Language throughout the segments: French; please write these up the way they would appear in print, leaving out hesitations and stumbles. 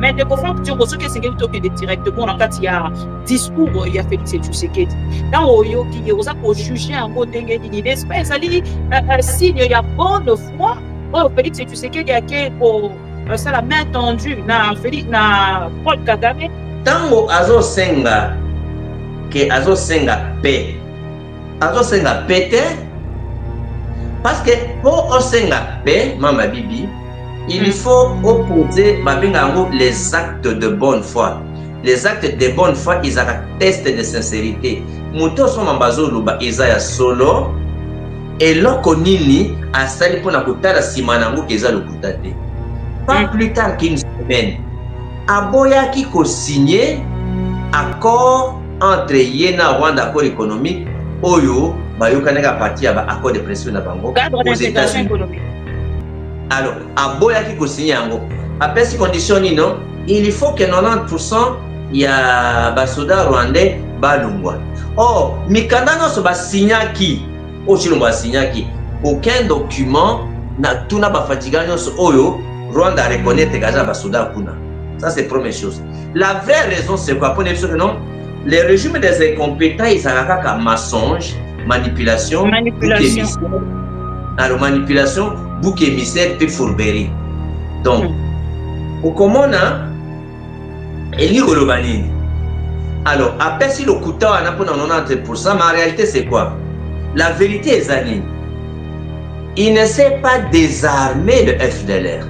mais de confort tu reçois que c'est quelque chose directement dans quand il y a discours il y a Félix Tshisekedi dans oyo qui osa ko juger en mode ndenge ni n'est pas ça li signe il y a bonne foi Félix Tshisekedi a que ça la main tendue na Félix na Paul Kagame tango azosenga paix te parce que pour osenga paix mama bibi il faut opposer les actes de bonne foi. Les actes de bonne foi, ils ont un test de sincérité. Muto soma bazoluba Isaiah solo et lokonini asali pona kutala simanango keza lokutate. Pas plus tard qu'une semaine, aboya qui co-signé accord entre Yéna Rwanda accord économique oyo bayokaneka parti ya ba accord de pression na bango aux États-Unis. Alors, aboya qui co-signé yango. Après ces conditions non, il faut que 90% ya basoda rwandais balungwa. Or, mikanda no so ba signaki, o chilomba signaki, aucun document na tuna ba fatigano so oyo Rwanda reconnaître gaza basoda kuna. Ça c'est première chose. La vraie raison c'est quoi? Pour que non, les régimes des incompétents ils ont qu'à mensonge, manipulation. Alors manipulation, bouc émissaire et fourberie. Donc, au comment alors, après si le couteau a pour 90%, mais en réalité c'est quoi? La vérité est Zanine. Il ne s'est pas désarmé de FDLR.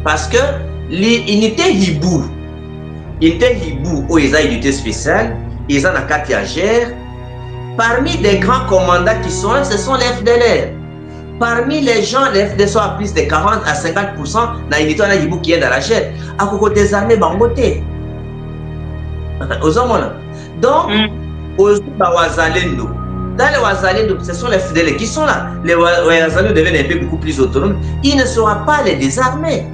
Parce que l'unité Hibou, où ils ont une unité spéciale, ils ont la Katiagère. Parmi des grands commandants qui sont là, ce sont les FDLR. Parmi les gens, les FDLR sont à plus de 40 à 50% dans l'unité Hibou qui est dans la chair. À côté des armées bangoté. Aux hommes donc, aux Wazalendo. Dans les Wazalendo, ce sont les FDLR qui sont là. Les Wazalendo deviennent un peu beaucoup plus autonomes. Ils ne seront pas les désarmer.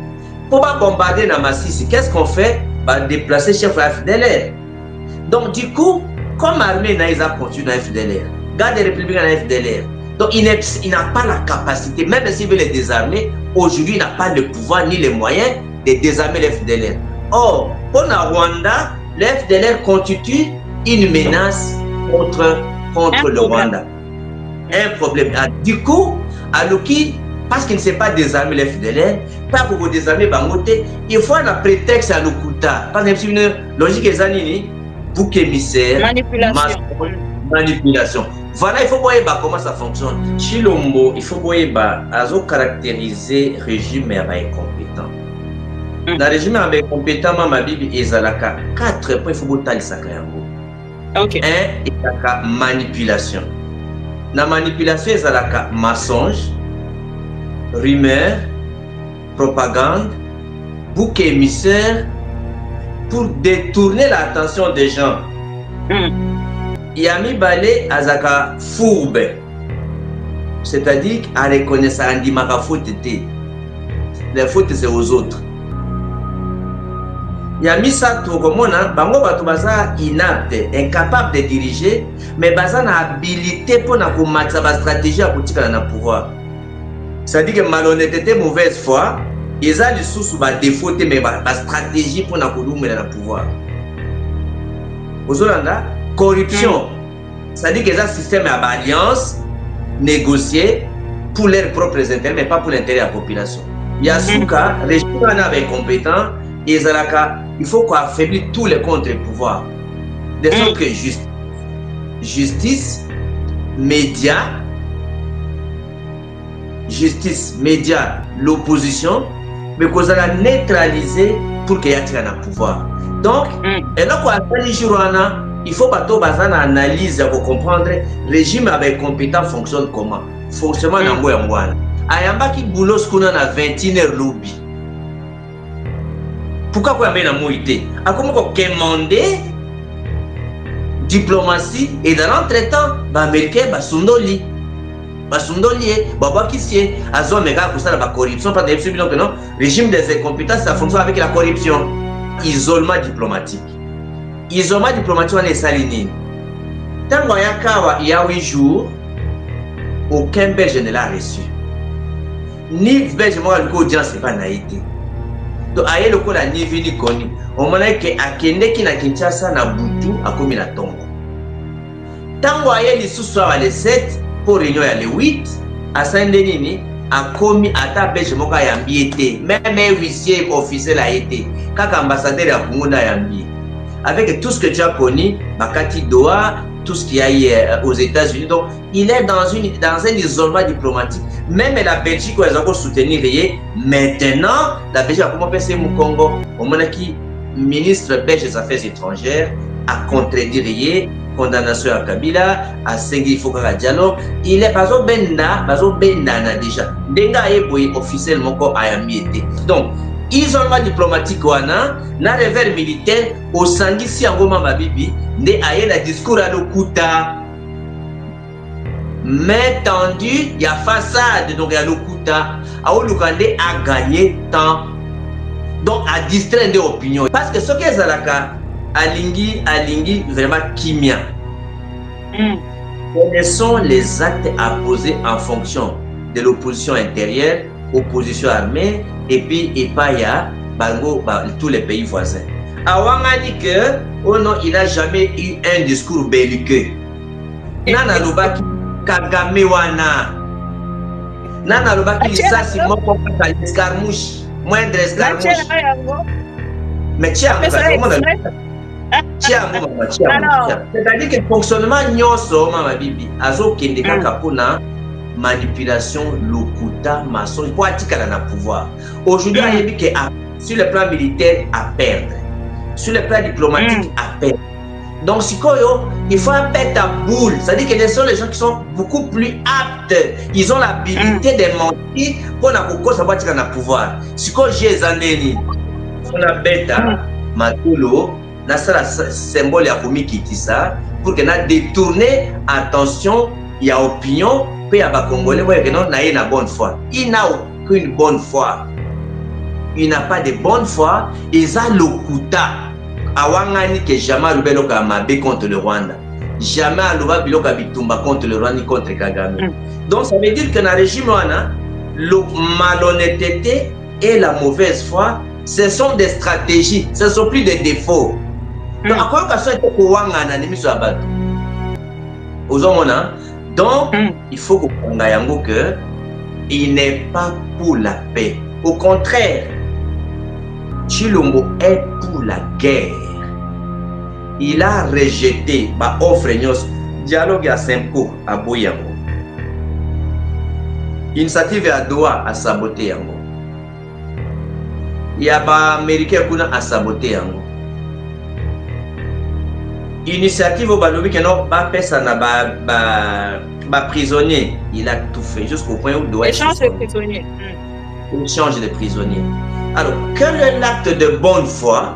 Pour pas bombarder dans Massissi, qu'est-ce qu'on fait? Déplacer chef de la FDLR. Donc, du coup, comme armée, ils ont continué dans la FDLR. Garde des républicains dans la FDLR. Donc, il n'a pas la capacité, même s'il veut les désarmer, aujourd'hui, il n'a pas le pouvoir ni les moyens de désarmer les FDLR. Or, pour la Rwanda, les FDLR constitue une menace contre le Rwanda. Un problème. Du coup, Alouki, parce qu'il ne sait pas désarmer les FDLR, pas pour désarmer Bangote, il faut un prétexte à l'Okuta. Par exemple, une logique des années, bouc émissaire, manipulation. Voilà, il faut voir comment ça fonctionne. Chilombo, il faut voir caractériser le régime incompétent. Dans le régime incompétent, ma Bible est 4 points, il faut voir ça. Okay. 1, il y a manipulation. La manipulation, il y a mensonge, rumeur, propagande, bouc émissaire pour détourner l'attention des gens. Yami Balé Azaka fourbe, c'est-à-dire à reconnaître un dimaka faute. Les fautes c'est aux autres. Yami Sato Komona, Bango Batubaza inapte, incapable de diriger, mais Baza na habilité pour na combattre sa stratégie à boutique na pouvoir. C'est-à-dire que malhonnêteté, mauvaise foi, ils ont les sous bas défaut mais la stratégie pour na koudoumela na pouvoir. Aux Hollandais, corruption, c'est-à-dire qu'ils ont un système d'alliance négocié pour leurs propres intérêts, mais pas pour l'intérêt de la population. Il y a ce cas, les gens avec compétents, il faut qu'on affaiblit tous les contre-pouvoirs. De sorte que justice, médias, l'opposition, mais qu'on a neutralisé pour qu'il y ait un pouvoir. Donc, et là, il faut que tu aies une analyse pour comprendre le régime avec compétent fonctionne comment. Fonctionnement dans le monde. Ayamba qui boulot ce qu'on a 21h lobby. Pourquoi qu'on a mis dans moïté? A comment qu'on demander diplomatie et dans l'entretemps, les Américains basundoli. Baba Kissie, Azon Mega pour ça la corruption par des que non, régime des incompétents ça fonctionne avec la corruption. Isolement diplomatique. Isolement diplomatique on est saliné. Tant qu'il y a 8 jours, aucun Belge ne l'a reçu. Ni Belge moi l'audience c'est pas naïté. Donc aye lokola ni vini koni. On mona ke akende ki na Kinshasa na butu akomi na tongo. Tango aye lisusu wa le 7 pour réunion ya le 8 asende nini akomi ata beje moka yambi ete même huissier officiel a été kaka ambassadeur ya Congo na yambi avec tout ce que tu as connu bakati Doha tout ce qu'il y a eu aux États-Unis. Donc il est dans un isolement diplomatique. Même la Belgique où elle a soutenir maintenant la Belgique a commencé au Congo au moment qui ministre belge des affaires étrangères a contredit condamnation à Kabila, à Sengi Fokara Diallo, il est pas au Benda déjà. Denga est officiellement à Yamiete. Donc, isolement diplomatique wana, na revers militaire, au Sangi si en goma mabibi, ne aye la discours à l'Okuta. Mais tendu, il y a façade, donc il y a l'Okuta. Aou Lukande a gagné temps. Donc, à distraire des opinions. Parce que ce qu'est Zalaka, Alingi vraiment kimia. Connaissons les actes à poser en fonction de l'opposition intérieure, opposition armée, et puis Epaya, Bango, tous les pays voisins. Awanga dit que, oh non, il n'a jamais eu un discours belliqueux. Nana Lubaki, Kagame wana. Nana Lubaki, ça, c'est mon papa, l'escarmouche, moindre escarmouche. Mais tiens, c'est-à-dire que le fonctionnement nyoso mama bibi azo kende kaka pona manipulation lokuta maçon pour attikala na pouvoir. Aujourd'hui ayebi que sur le plan militaire à perdre, sur le plan diplomatique à perdre. Donc sikoyo il faut appeler ta boule, c'est-à-dire que ce sont les gens qui sont beaucoup plus aptes, ils ont l'habilité de mentir pour na kokosa pour attikala na pouvoir. Sikoyo jezandeni on a beta matulu na sala symbole ya komikitisa pour que na détourner attention ya opinion pe ya ba congolais voyez que non na na bonne foi. Il n'a aucune bonne foi. Il n'a pas de bonne foi. Eza lokuta awangani que jamais alobelo ka mabe contre le Rwanda. Jamais aloba biloka bitumba contre le Rwanda ni contre Kagame. Donc ça veut dire que na régime wana le malhonnêteté et la mauvaise foi ce sont des stratégies, ce ne sont plus des défauts. Donc, donc il faut que il n'est pas pour la paix. Au contraire, Chilombo est pour la guerre. Il a rejeté ma offre dialogue à Simco à Boyango. Initiative à Doha à saboter Yango. Il y a des Américains qui ont saboté yango. Initiative au balobi que non pas personne ba prisonnier, il a tout fait jusqu'au point où doit échange de prisonniers. Échange de prisonniers. Alors quel est l'acte de bonne foi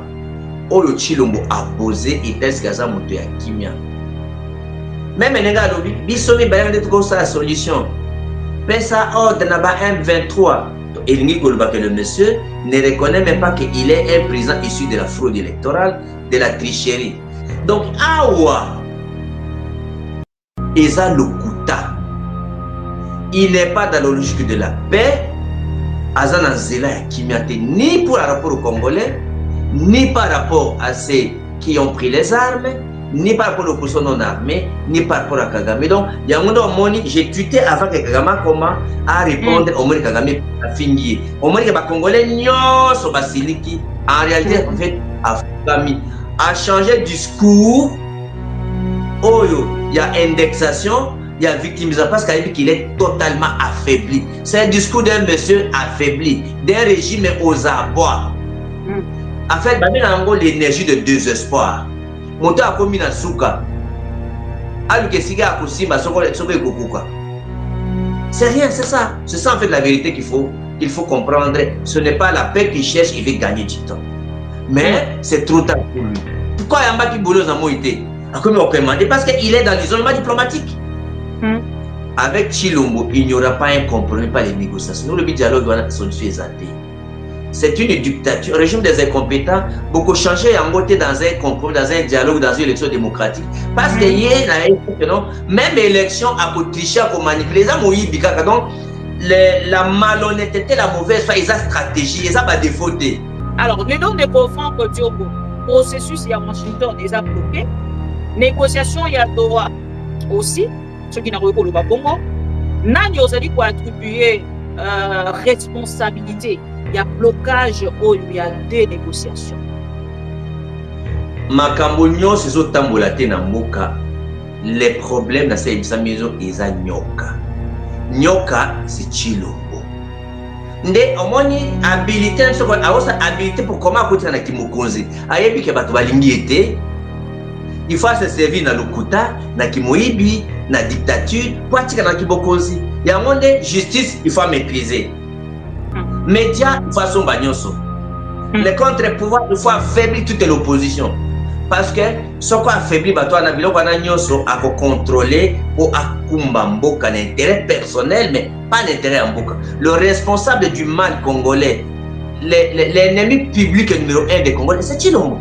Oyo Chilombo a posé et tel gaza moto ya kimia. Même nenga lobi biso mi bayande tout ça la solution. Pesa ordre na ba M23. Et que le monsieur ne reconnaît même pas qu'il est un président issu de la fraude électorale, de la tricherie. Donc, Awa, Eza Lokuta, il n'est pas dans la logique de la paix, Azana Zela Kimiate, ni pour rapport aux Congolais, ni par rapport à ceux qui ont pris les armes, ni par rapport aux personnes non armées, ni par rapport à Kagame. Donc, il y a un moment où j'ai tweeté avant que Kagame commence à répondre au moment Kagame a fini. Au moment que les Congolais sont basiliki, en réalité, en fait, a changé de discours. Oh, il y a indexation, il y a victimisation parce qu'il est totalement affaibli. C'est un discours d'un monsieur affaibli, d'un régime aux abois. En fait, il y a l'énergie de désespoir. Moto a commis na souka. C'est rien, c'est ça. C'est ça en fait la vérité qu'il faut comprendre. Ce n'est pas la paix qu'il cherche, il veut gagner du temps. Mais c'est trop tard pour lui. Pourquoi il y a un mec qui boule dans Moïté? Parce qu'il est dans l'isolement diplomatique. Avec Chilombo, il n'y aura pas un compromis, pas les négociations. Nous, le dialogue doit se faire. C'est une dictature, un régime des incompétents, beaucoup changé en côté dans un compromis, dans un dialogue, dans une élection démocratique. Parce que hier, même élection à tricher, à manipuler, donc la malhonnêteté, la mauvaise foi, ils ont stratégie, ils ont défaut. Alors, le nom de confront que Diogo, processus, il y a Washington, déjà bloqué. Négociation, il y a droit aussi, ceux qui n'ont pas le Bongo. Nani osali pour attribuer responsabilité. Il y a blocage où il y a des négociations. Makambo nyonso ezotambola te na mboka. Les problèmes dans cette maison ils a nyoka. Nyoka c'est Chilombo. Nde omoni habilité soko aosa habilité pour comment akuti na kimokonzi. Ayebi ke bato balingi ete. Il faut se servir na lokuta, na kimoibi, na dictature, pour atika na kibokonzi. Ya monde justice il faut maîtriser. Médias il faut somba nyonso. Les contre-pouvoirs il faut affaiblir toute l'opposition. Parce que ce qu'on affaiblit bato na biloko na nyonso a contrôler ou akumba mboka l'intérêt personnel mais pas l'intérêt en mboka. Le responsable du mal congolais, l'ennemi public numéro 1 des Congolais, c'est Chilombo.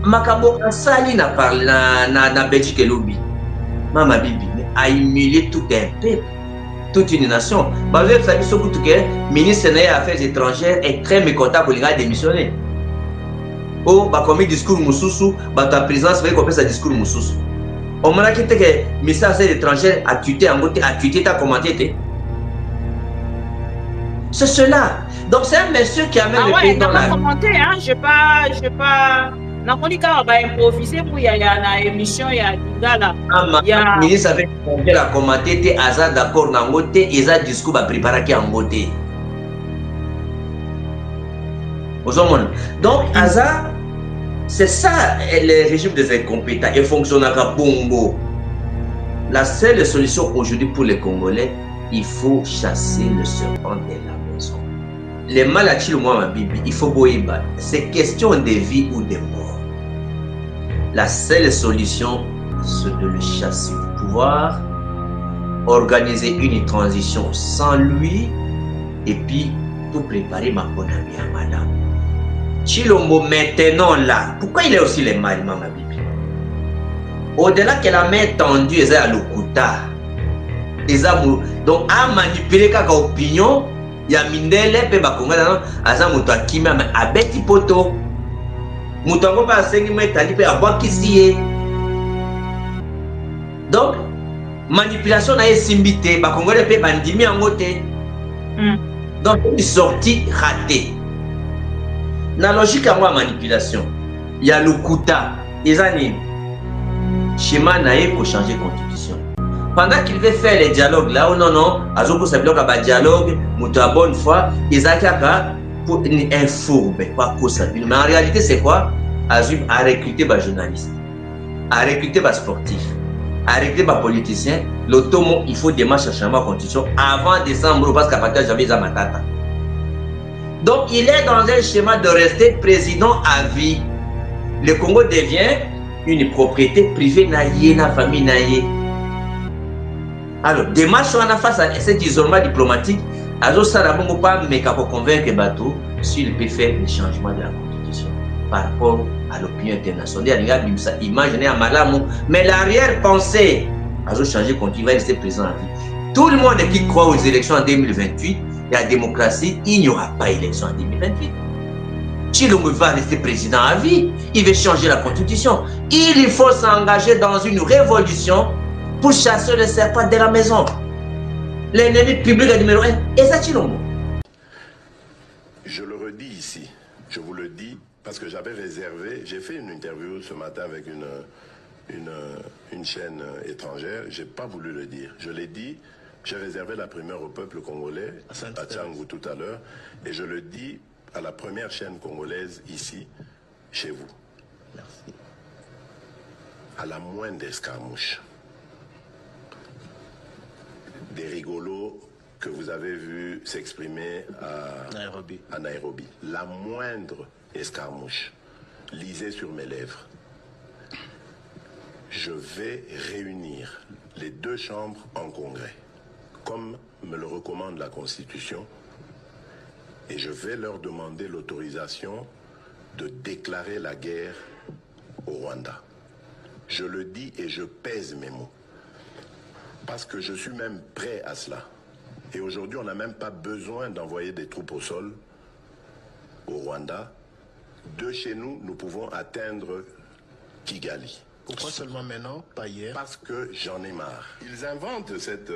Makambo asali na parle na Belgique lobby. Mama Bibi a humilié tout un peuple, toute une nation. Bah vous savez surtout que ministre des Affaires étrangères est très mécontent pour les démissionner. Oh, bah comme discours mususu, bah ta présidence va comme ça discours mususu. On m'a dit que ministre des Affaires étrangères a tweeté en beauté, a tweeté ta commenté. C'est cela. Donc c'est un monsieur qui a même le pays dans la... Ah ouais, commenté, hein, je pas... Namonika va improviser pour y a na émission ya Lingala. Ah, ministre avec la commenté te aza d'accord na ngote eza discours ba préparer ki en ngote. Donc aza c'est ça le régime des incompétents et fonctionne à bongo. La seule solution aujourd'hui pour les Congolais, il faut chasser le serpent de la maison. Les maladies le moi ma bibi, il faut boiba. C'est question de vie ou de mort. La seule solution, c'est de le chasser du pouvoir, organiser une transition sans lui, et puis tout préparer ma bonne amie à madame. Chilombo maintenant là, pourquoi il est aussi les mal, Mama Bibi? Au-delà que la main tendue, ils ont à l'okuta. Donc, à manipuler kaka opinion, il y a Mindele, pe bakonga, aza muto akima, mais abeti poto. Mutango pa sengi metali pe abakisiye. Donc manipulation na esimbité ba congolais pe bandimi angote. Donc une sortie ratée. Na logique à moi manipulation. Il y a le kuta, ezani. Schéma naé pour changer constitution. Pendant qu'il veut faire les dialogues là, oh non, azoko sa bloc à dialogue, muto à bonne foi, ezakaka pour un fourbe, pas cause. Mais en réalité, c'est quoi? Azum a recruté des journalistes, a recruté des sportifs, a recruté des politiciens. L'automo, il faut démarcher à changer la constitution avant décembre parce qu'à partir de janvier, ça m'attend. Donc, il est dans un schéma de rester président à vie. Le Congo devient une propriété privée naïe, na famille naïe. Alors, démarche en face à cet isolement diplomatique. Alors, ça n'a pas mais qu'à convaincre Bateau s'il peut faire le changement de la constitution par rapport à l'opinion internationale. Imaginez à Malamou, mais l'arrière-pensée, alors changer quand il va rester présent à vie. Tout le monde qui croit aux élections en 2028 et à la démocratie, il n'y aura pas d'élection en 2028. Chilombo va rester président à vie, il veut changer la constitution. Il faut s'engager dans une révolution pour chasser le serpent de la maison. L'ennemi public numéro 1, et ça Chilombo. Je le redis ici, je vous le dis, parce que j'avais réservé, j'ai fait une interview ce matin avec une chaîne étrangère, je n'ai pas voulu le dire. Je l'ai dit, j'ai réservé la primeur au peuple congolais, à Tchangou tout à l'heure, et je le dis à la première chaîne congolaise ici, chez vous. Merci. À la moindre escarmouche, des rigolos que vous avez vu s'exprimer à Nairobi. La moindre escarmouche, lisez sur mes lèvres. Je vais réunir les deux chambres en congrès, comme me le recommande la Constitution, et je vais leur demander l'autorisation de déclarer la guerre au Rwanda. Je le dis et je pèse mes mots. Parce que je suis même prêt à cela. Et aujourd'hui, on n'a même pas besoin d'envoyer des troupes au sol au Rwanda, de chez nous, nous pouvons atteindre Kigali. Pourquoi seulement maintenant, pas hier? Parce que j'en ai marre. Ils inventent cette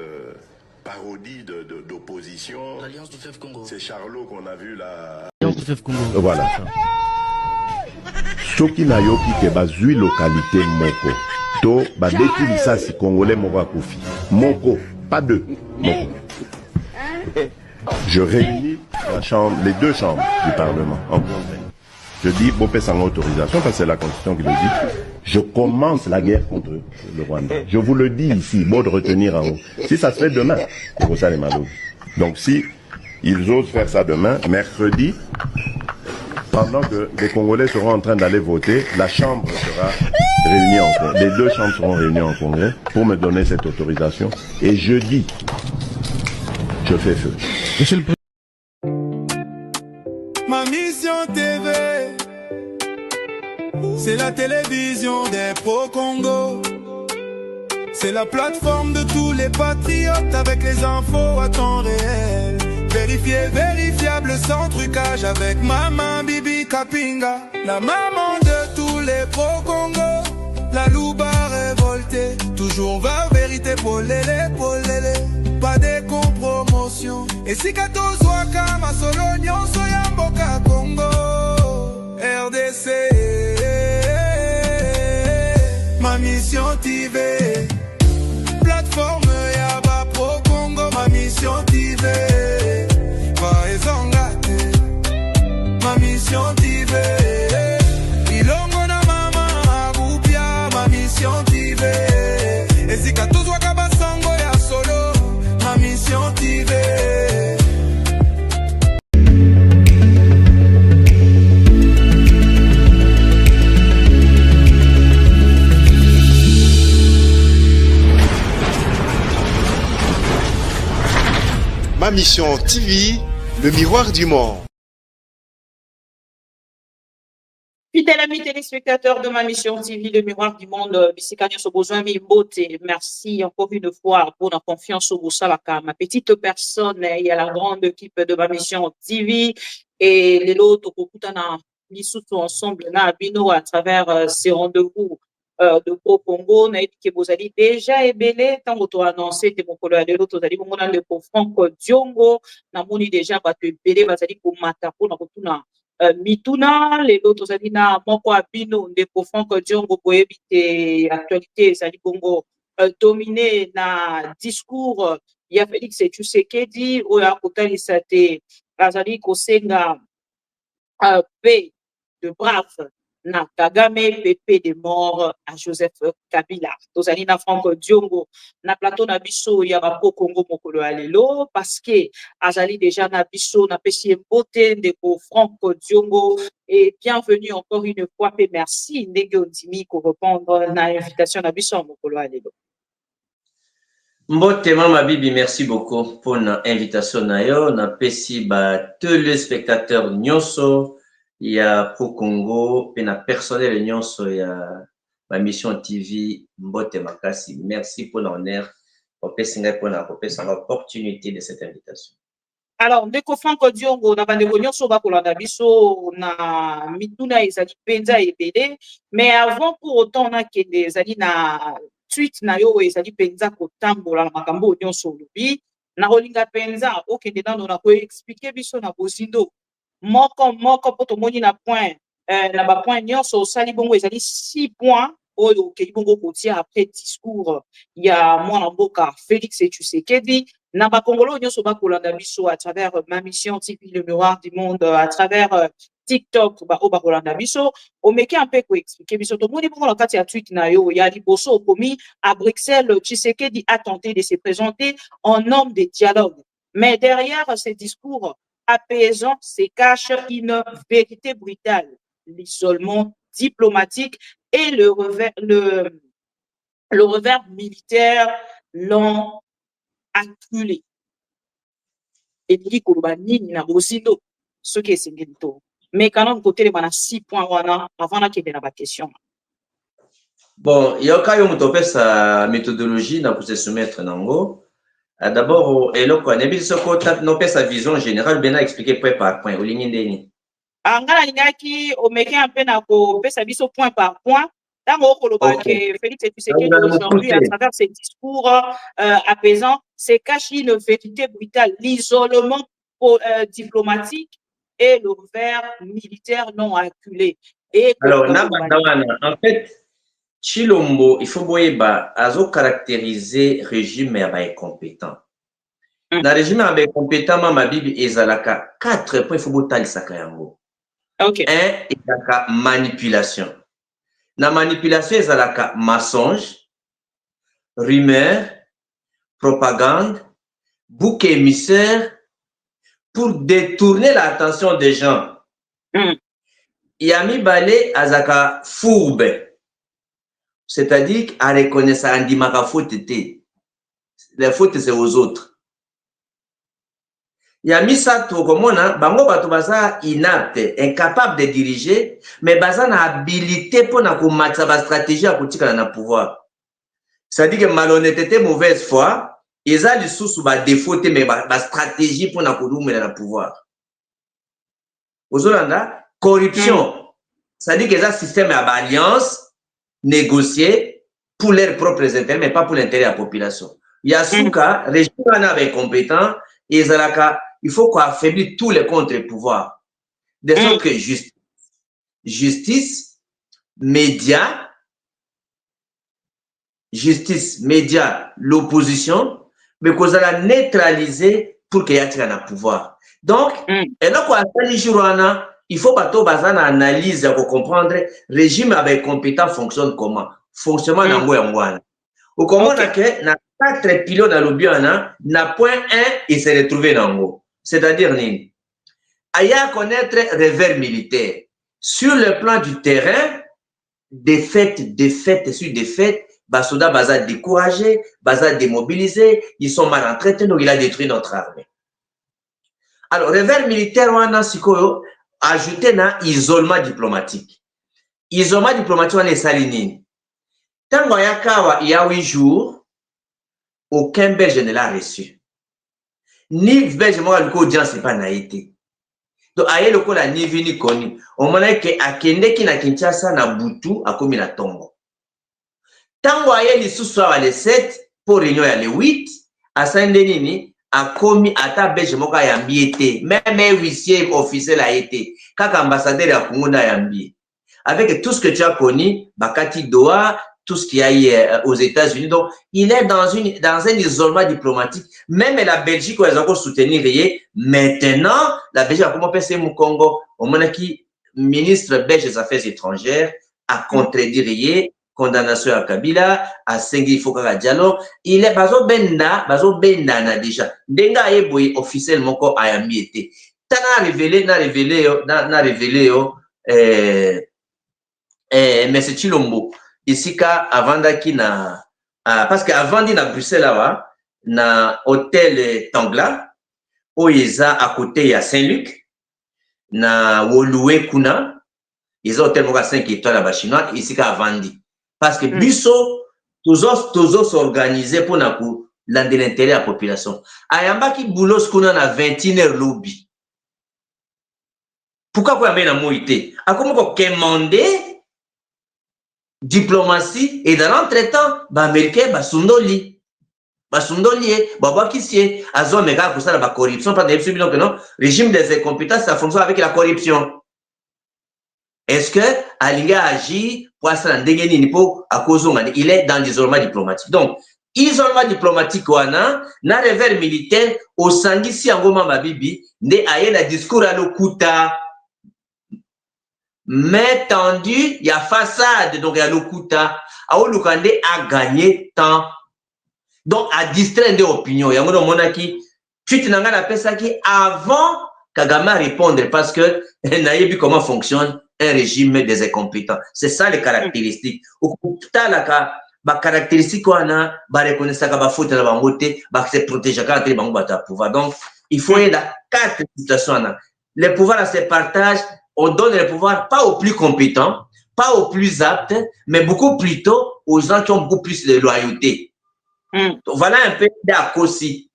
parodie d'opposition. L'Alliance du Fleuve Congo. C'est Charlot qu'on a vu là. L'Alliance du Fleuve Congo. Voilà. Soki na yoki ke bazui localité moko. To badeti lisasi congolais moko akufi. Moko, pas deux. Moko. Je réunis les deux chambres du Parlement en congrès. Je dis, Bopé sans autorisation, parce que c'est la Constitution qui le dit, je commence la guerre contre le Rwanda. Je vous le dis ici, bon de retenir en haut. Si ça se fait demain, c'est pour ça les malheureux. Donc si ils osent faire ça demain, mercredi, pendant que les Congolais seront en train d'aller voter, la Chambre sera réunie en congrès. Les deux chambres seront réunies en congrès pour me donner cette autorisation. Et jeudi, je fais feu. Monsieur le Président. Ma mission TV, c'est la télévision des pro-Congo. C'est la plateforme de tous les patriotes avec les infos à temps réel. Vérifié, vérifiable, sans trucage avec Maman Bibi Kapinga. La maman de tous les pro-Congo. La louba révoltée, toujours vers vérité pour l'élé, pas de compromotion. Et si Katos Wakama Solognon Soyamboka Congo RDC. Ma mission TV, plateforme Yaba Pro Congo. Ma mission TV, Vaezangate. Ma mission TV, Ilongo na mama Abupia. Ma mission TV, Ezika Tuzwa Kabasango ya solo. Ma mission TV. Ma mission TV, le miroir du monde. Fidèles amis téléspectateurs de ma mission TV, le miroir du monde, Bisikanya Sobozoin Mimbote, merci encore une fois pour la confiance au Salaka. Ma petite personne et à la grande équipe de ma mission TV et les autres, nous sommes ensemble na Bino à travers ces rendez-vous de Pro-Congo, na que vous allez déjà ébélé, tant que tu as annoncé que mon collègue de l'autre, vous allez vous le pour Franck Diongo, na moni déjà, va te ébélé, vous allez pour Matapo, na retourna. Mituna, les autres allez na moko abino, de pour Franck Diongo, pour éviter l'actualité, ça dit Congo, dominé na discours, il y a Félix Tshisekedi, ou à côté, il s'était, Azali Kosenga, paix de brave. Na Kagame Pepe de mort à Joseph Kabila. Tozali na Franck Diongo na plateau na biso ya bako Congo mokolo alelo parce que azali déjà na biso na pesi mbote ndeko Franck Diongo et bienvenue encore une fois et merci ndenge ondimi ko répondre na invitation na biso mokolo alelo. Mbote Mama Bibi, merci beaucoup pour l'invitation na yo na pesi ba téléspectateurs nyonso. Il y a Pro Congo, et na personnel nyonso ya ma mission TV Mbote Makasi. Merci pour l'honneur, pour l'opportunité de cette invitation. Alors, ndeko Franck Diongo na bandeko nyonso bakolanda biso na mituna ezali penza ebele, mais avant pour autant na kende ezali na tweet na yo ezali penza kotambola na makambo nyonso lobi na rolinga penza okende nano na ko expliquer biso na bozindo. Moko poto moni na point na ba point nyonso sali bongo ezali 6 points oyo ke bongo kotia après discours ya mwana mboka Félix Tshisekedi na ba congolais nyonso ba kolanda biso à travers ma mission TV le miroir du monde à travers TikTok ba oba kolanda biso o meki un peu ko expliquer biso to moni bongo na kati ya tweet na yo ya liboso komi à Bruxelles Tshisekedi a tenté de se présenter en homme de dialogue mais derrière ces discours apaisant se cache une vérité brutale, l'isolement diplomatique et le revers militaire l'ont acculé. Et dit Koubani na Bosido, ce qui est Singento. Mais quand on côté les 6 points avant qu'il y ait la question. Bon, il y a quand même sa méthodologie dans se soumettre nango. D'abord, et là, on a vu sa vision générale, bien expliqué point par point. Angala lingaki omeke un peu na ko pesa biso point par point. Tango koloba que Félix Tshisekedi aujourd'hui à travers ses discours apaisants, se cache une vérité brutale, l'isolement diplomatique et le revers militaire non acculé. Et alors en fait Chilombo il faut boyeba azo caractériser régime ya ba incompétent. Na régime ya ba incompétent ma bibi ezalaka 4 points il faut botalisaka yango. Okay. 1 ezalaka manipulation. Na manipulation ezalaka mensonge, rumeur, propagande, bouc émissaire pour détourner l'attention des gens. Yami Balé azaka fourbe, c'est-à-dire à reconnaître ça andimaka faute. Les fautes c'est aux autres. Yami Sato komona bango bato baza inapte, incapable de diriger, mais baza na habilité pour na komatsa ba stratégie à kotika na pouvoir. C'est-à-dire que malhonnêteté, mauvaise foi, ils ont du sous ba défaut mais ba stratégie pour na kodoumela na pouvoir. Ozolanda corruption, c'est-à-dire qu'ils ont un système d'alliance négocié pour leurs propres intérêts, mais pas pour l'intérêt de la population. Il y a ce cas, les gens sont compétents, et il faut qu'on affaiblit tous les contre-pouvoirs. De sorte que justice, médias, l'opposition, mais qu'on a neutraliser pour qu'il y ait un pouvoir. Donc, et là, il faut pas tout baser dans l'analyse pour comprendre le régime avec compétent fonctionne comment. Fonctionnement dans le au comment que na 4 pilotes dans le bien, na point 1, il s'est retrouvé dans le c'est-à-dire, à connaître revers militaire. Sur le plan du terrain, défaite sur défaite, Basoda Baza découragé, Baza démobilisé, ils sont mal entretenus, donc il a détruit notre armée. Alors, revers militaire, on a ajouté un isolement diplomatique. Isolement diplomatique, on est saliné. Tant qu'il y a 8 jours, aucun Belge ne l'a reçu. Ni Belge, moi, le audience n'est pas naïté. Donc, aye le la ni vini koni. On m'a dit que akende ki na Kinshasa na Butu a commis la tombe. Tango aye li sous-soir le 7 pour réunion ya le 8 à Saint-Denis a commis ata Belge moka ya mbiete. Même huissier officiel a été. Kaka ambassadeur ya Congo na ya mbié. Avec tout ce que tu as connu, Bakati Doha, tout ce qu'il y a eu aux États-Unis. Donc, il est dans un isolement diplomatique. Même la Belgique, où elle a encore soutenu. Maintenant, la Belgique a commencé au Congo. Au moment qui ministre belge des Affaires étrangères a contredit condamnation à Kabila, à Sengi Fokara Diallo. Il est bazo benda na déjà. Denga eboy officiellement ko ayami été. Tana révélé mais c'est Chilombo. Ici, avant d'aki na, parce qu'avant d'y na Bruxelles, là, na hôtel Tangla, où ils a à côté, il y a Saint-Luc, na Woluwe Kuna, ils ont hôtel Moka 5 étoiles là-bas chinois, ici, avant d'y. Parce que Busso, tous s'organiser pour l'intérêt de la population. Ayamba qui boulos Kuna na 21h lobby. Pourquoi vous avez na moïté? A comment vous commandez diplomatie et dans l'entretemps, Américain, Basundoli, Babakissie, Azo Mega pour ça la corruption, pas de que non, régime des incompétences, ça fonctionne avec la corruption. Est-ce que Alinga agit pour ça à cause il est dans l'isolement diplomatique. Donc, isolement diplomatique wana na revers militaire au sangisi ngoma mabibi ne aye na discours à l'okuta. Mais tendu, il y a façade, donc il y a l'Okuta. Aoulukande a gagné temps. Donc, à distraire des opinions. Il y a un monaki, tu t'en as appelé ça qui avant Kagame répondre parce que n'a vu comment fonctionne un régime des incompétents. C'est ça les caractéristiques. Au Kuta, la caractéristique qu'on a, reconnaître ça va faute la bangoté, se protéger quand les bango bata pouvoir. Donc, il faut y avoir 4 situations. Les pouvoirs se partagent. On donne le pouvoir pas aux plus compétents, pas aux plus aptes, mais beaucoup plutôt aux gens qui ont beaucoup plus de loyauté. Donc, voilà un peu d'Akosi.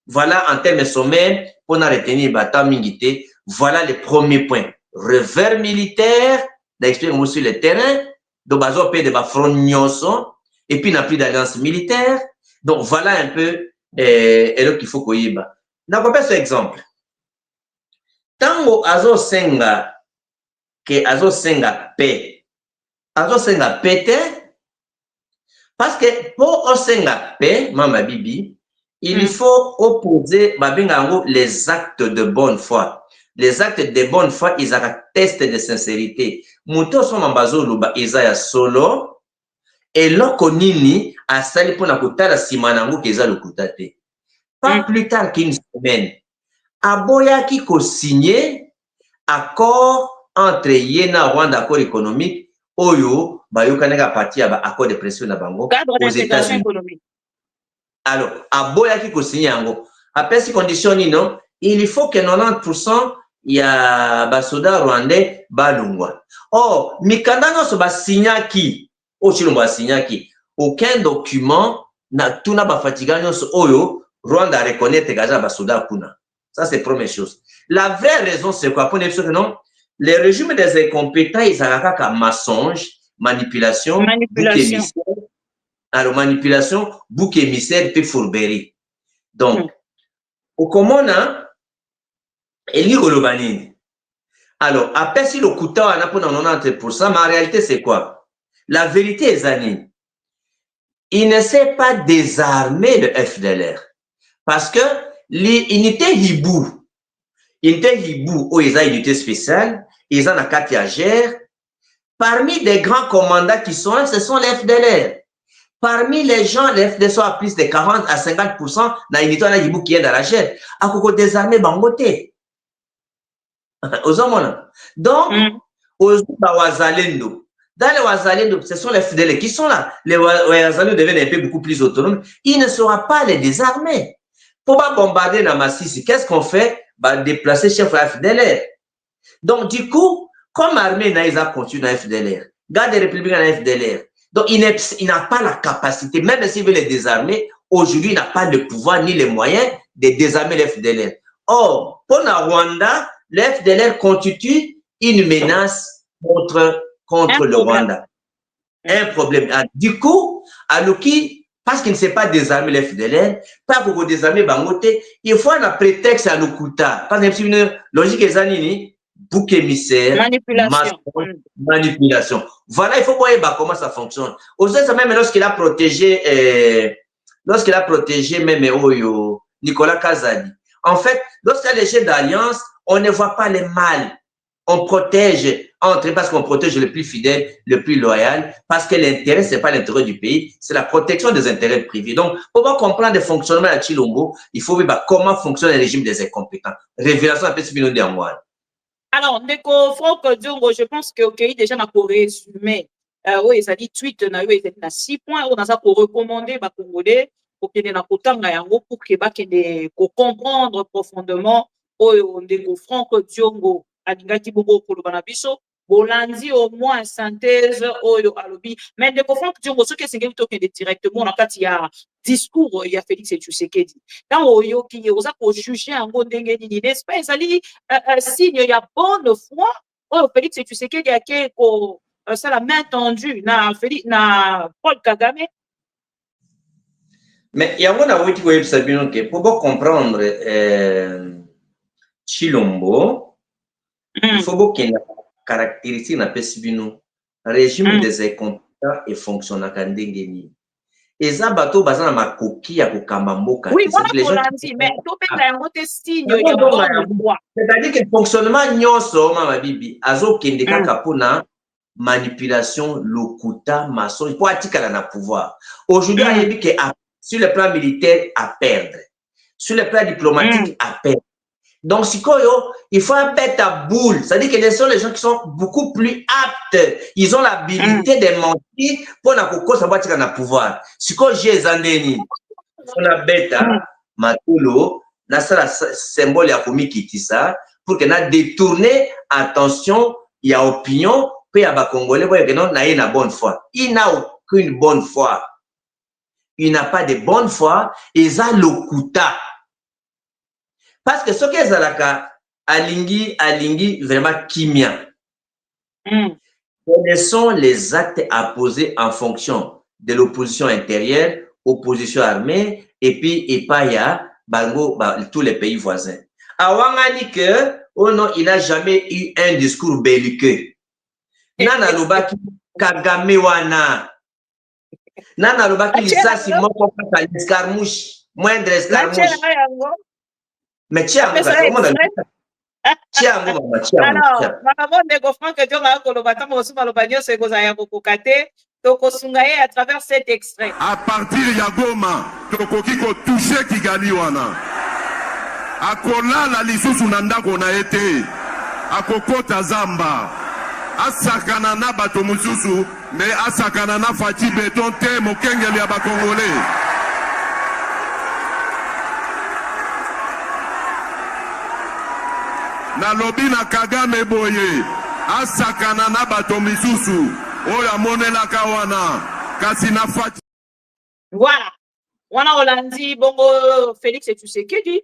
Voilà en termes sommaires, on a retenu Bata Mingité. Voilà les premiers points. revers militaire, d'expliquer sur le terrain, donc bazo paye de front nyonso, et puis n'a plus d'alliance militaire. Donc voilà un peu et là qu'il faut qu'on y va. N'a pas ce exemple. Tango azo senga paix. Azo senga pété parce que pour osenga paix, mama bibi, il faut opposer les actes de bonne foi. Les actes de bonne foi, ils ont un test de sincérité. Muto son mambazo luba Isaiah solo et l'okonini a sali pour na kutala simanango keza lukutate. Pas plus tard qu'une semaine, aboyaki ko signer accord entre Yena Rwanda accord économique oyo bayokaneka parti ya ba accord de pression na bango aux États-Unis. Alors aboyaki ko signer yango après ces conditions non, il faut que 90% ya basoda rwandais balungwa. Or mikanda nyonso basignaki o chilombo basignaki aucun document na tuna bafatiga nyonso oyo Rwanda reconnaître gaza basoda kuna. Ça c'est première chose. La vraie raison c'est quoi? Pour que non, les régimes des incompétents ils ont qu'à mensonge, manipulation, bouc émissaire. Alors manipulation, bouc émissaire puis fourberie. Donc au commun Eli Golobanini. Alors, après si le Kouta a pour 90%, mais en réalité, c'est quoi? La vérité est Zani. Il ne s'est pas désarmé le FDLR. Parce que l'unité Hibou, où ils ont une unité spéciale, ils ont la Katiagère. Parmi les grands commandants qui sont là, ce sont les FDLR. Parmi les gens, les FDLR sont à plus de 40 à 50%, dans l'unité Hibou qui est dans la chair. À Koko désarmé Bangote. Donc, aux Wazalendo, dans les Wazalendo, ce sont les fidèles qui sont là. Les Wazalendo deviennent un peu beaucoup plus autonomes. Il ne sera pas les désarmer. Pour pas bombarder la Massissi, qu'est-ce qu'on fait? Bah, déplacer chef de la FDLR. Donc, du coup, comme armée n'a continué dans la FDLR, garde des républicains dans la FDLR. Donc, il n'a pas la capacité, même s'il veut les désarmer, aujourd'hui, il n'a pas le pouvoir ni les moyens de désarmer les FDLR. Or, pour la Rwanda, le FDLR constitue une menace contre le Rwanda. Un problème. Du coup, Alouki, parce qu'il ne sait pas désarmer le FDLR, pas pour désarmer Bangote, il faut un prétexte à Lukuta. Parce que c'est une logique des bouc émissaire, manipulation. Voilà, il faut voir comment ça fonctionne. Aussi, même lorsqu'il a protégé même Nicolas Kazadi. En fait, lorsqu'il y a des chefs d'alliance, on ne voit pas les mal. On protège parce qu'on protège le plus fidèle, le plus loyal, parce que l'intérêt, ce n'est pas l'intérêt du pays, c'est la protection des intérêts privés. Donc, pour pouvoir comprendre le fonctionnement à Chilombo, il faut voir comment fonctionne le régime des incompétents. Révélation un peu sur de moi. Alors, Ndeko Franck Diongo, je pense que OK, déjà, on a résumé. Oui, ça dit tweet, on a 6 points, on a ça pour recommander, Congolais, pour qu'il y ait pour qu'il comprendre profondément. Oyo Ndeko Franck Diongo alingaki boko kolobana biso bolandi au moins synthèse oyo alobi mais Ndeko Franck Diongo ce que c'est que tokende directement na kati ya discours ya Félix Tshisekedi dans oyo ki oza ko juger ngo ndenge nini n'est-ce pas ezali signe ya bonne foi oyo Félix Tshisekedi ake ko ça la main tendue na Paul Kagame. Mais yango na wuti ko yebisa bino ke pour comprendre Chilombo, il faut qu'il y ait une caractéristique dans le régime des incompétents et fonctionnaire kandengeni. Et ça, bateau basé dans ma coquille à Kokamamboka. Oui, voilà pour l'anti, mais tout est un signe. C'est-à-dire que le fonctionnement nyonso, ma bibi, azo kende kaka pona manipulation, lokuta, maçon, pour attirer na pouvoir. Aujourd'hui, il y a que sur le plan militaire, à perdre. Sur le plan diplomatique, à perdre. Donc, il faut un bête à boule. C'est-à-dire que ce sont les gens qui sont beaucoup plus aptes. Ils ont l'habilité de mentir pour la coco, ça va être un pouvoir. J'ai Zandeni. On a bête à Matulo, na ça symbole ya komi kitisa pour que na détourner attention, il y a opinion, puis il y a Congolais, pour que non, na une bonne foi. Il n'a aucune bonne foi. Il n'a pas de bonne foi. Ils ont le kuta. Parce que ce que Zalaka, alingi vraiment kimia. Quels sont les actes à poser en fonction de l'opposition intérieure, opposition armée, et puis Epaya, Bango, tous les pays voisins. Awangani que, oh non, il n'a jamais eu un discours belliqueux. Nana Lobaki Kagame wana. Nana Lobaki lisasi moko kaka escarmouche, moindre escarmouche. Mais tiens, alors, maman Nego Franck Dionga Kolobata Mosuma Lobanyo Segozaya Kokokate, Tokosungaye à travers cet extrait. À partir de Goma, Tokokiko touché Kigali wana. Akola la lisusu nanda kona ete. Akokota Zamba. Asakana na bato mususu, mais asakana na fachi beton te mokengeli ya bakongolais. Na lobi na Kagame boye asakana na bato misusu oya monela kawana kasi na fati. Voilà. Wana Olandi bongo Félix et Tshisekedi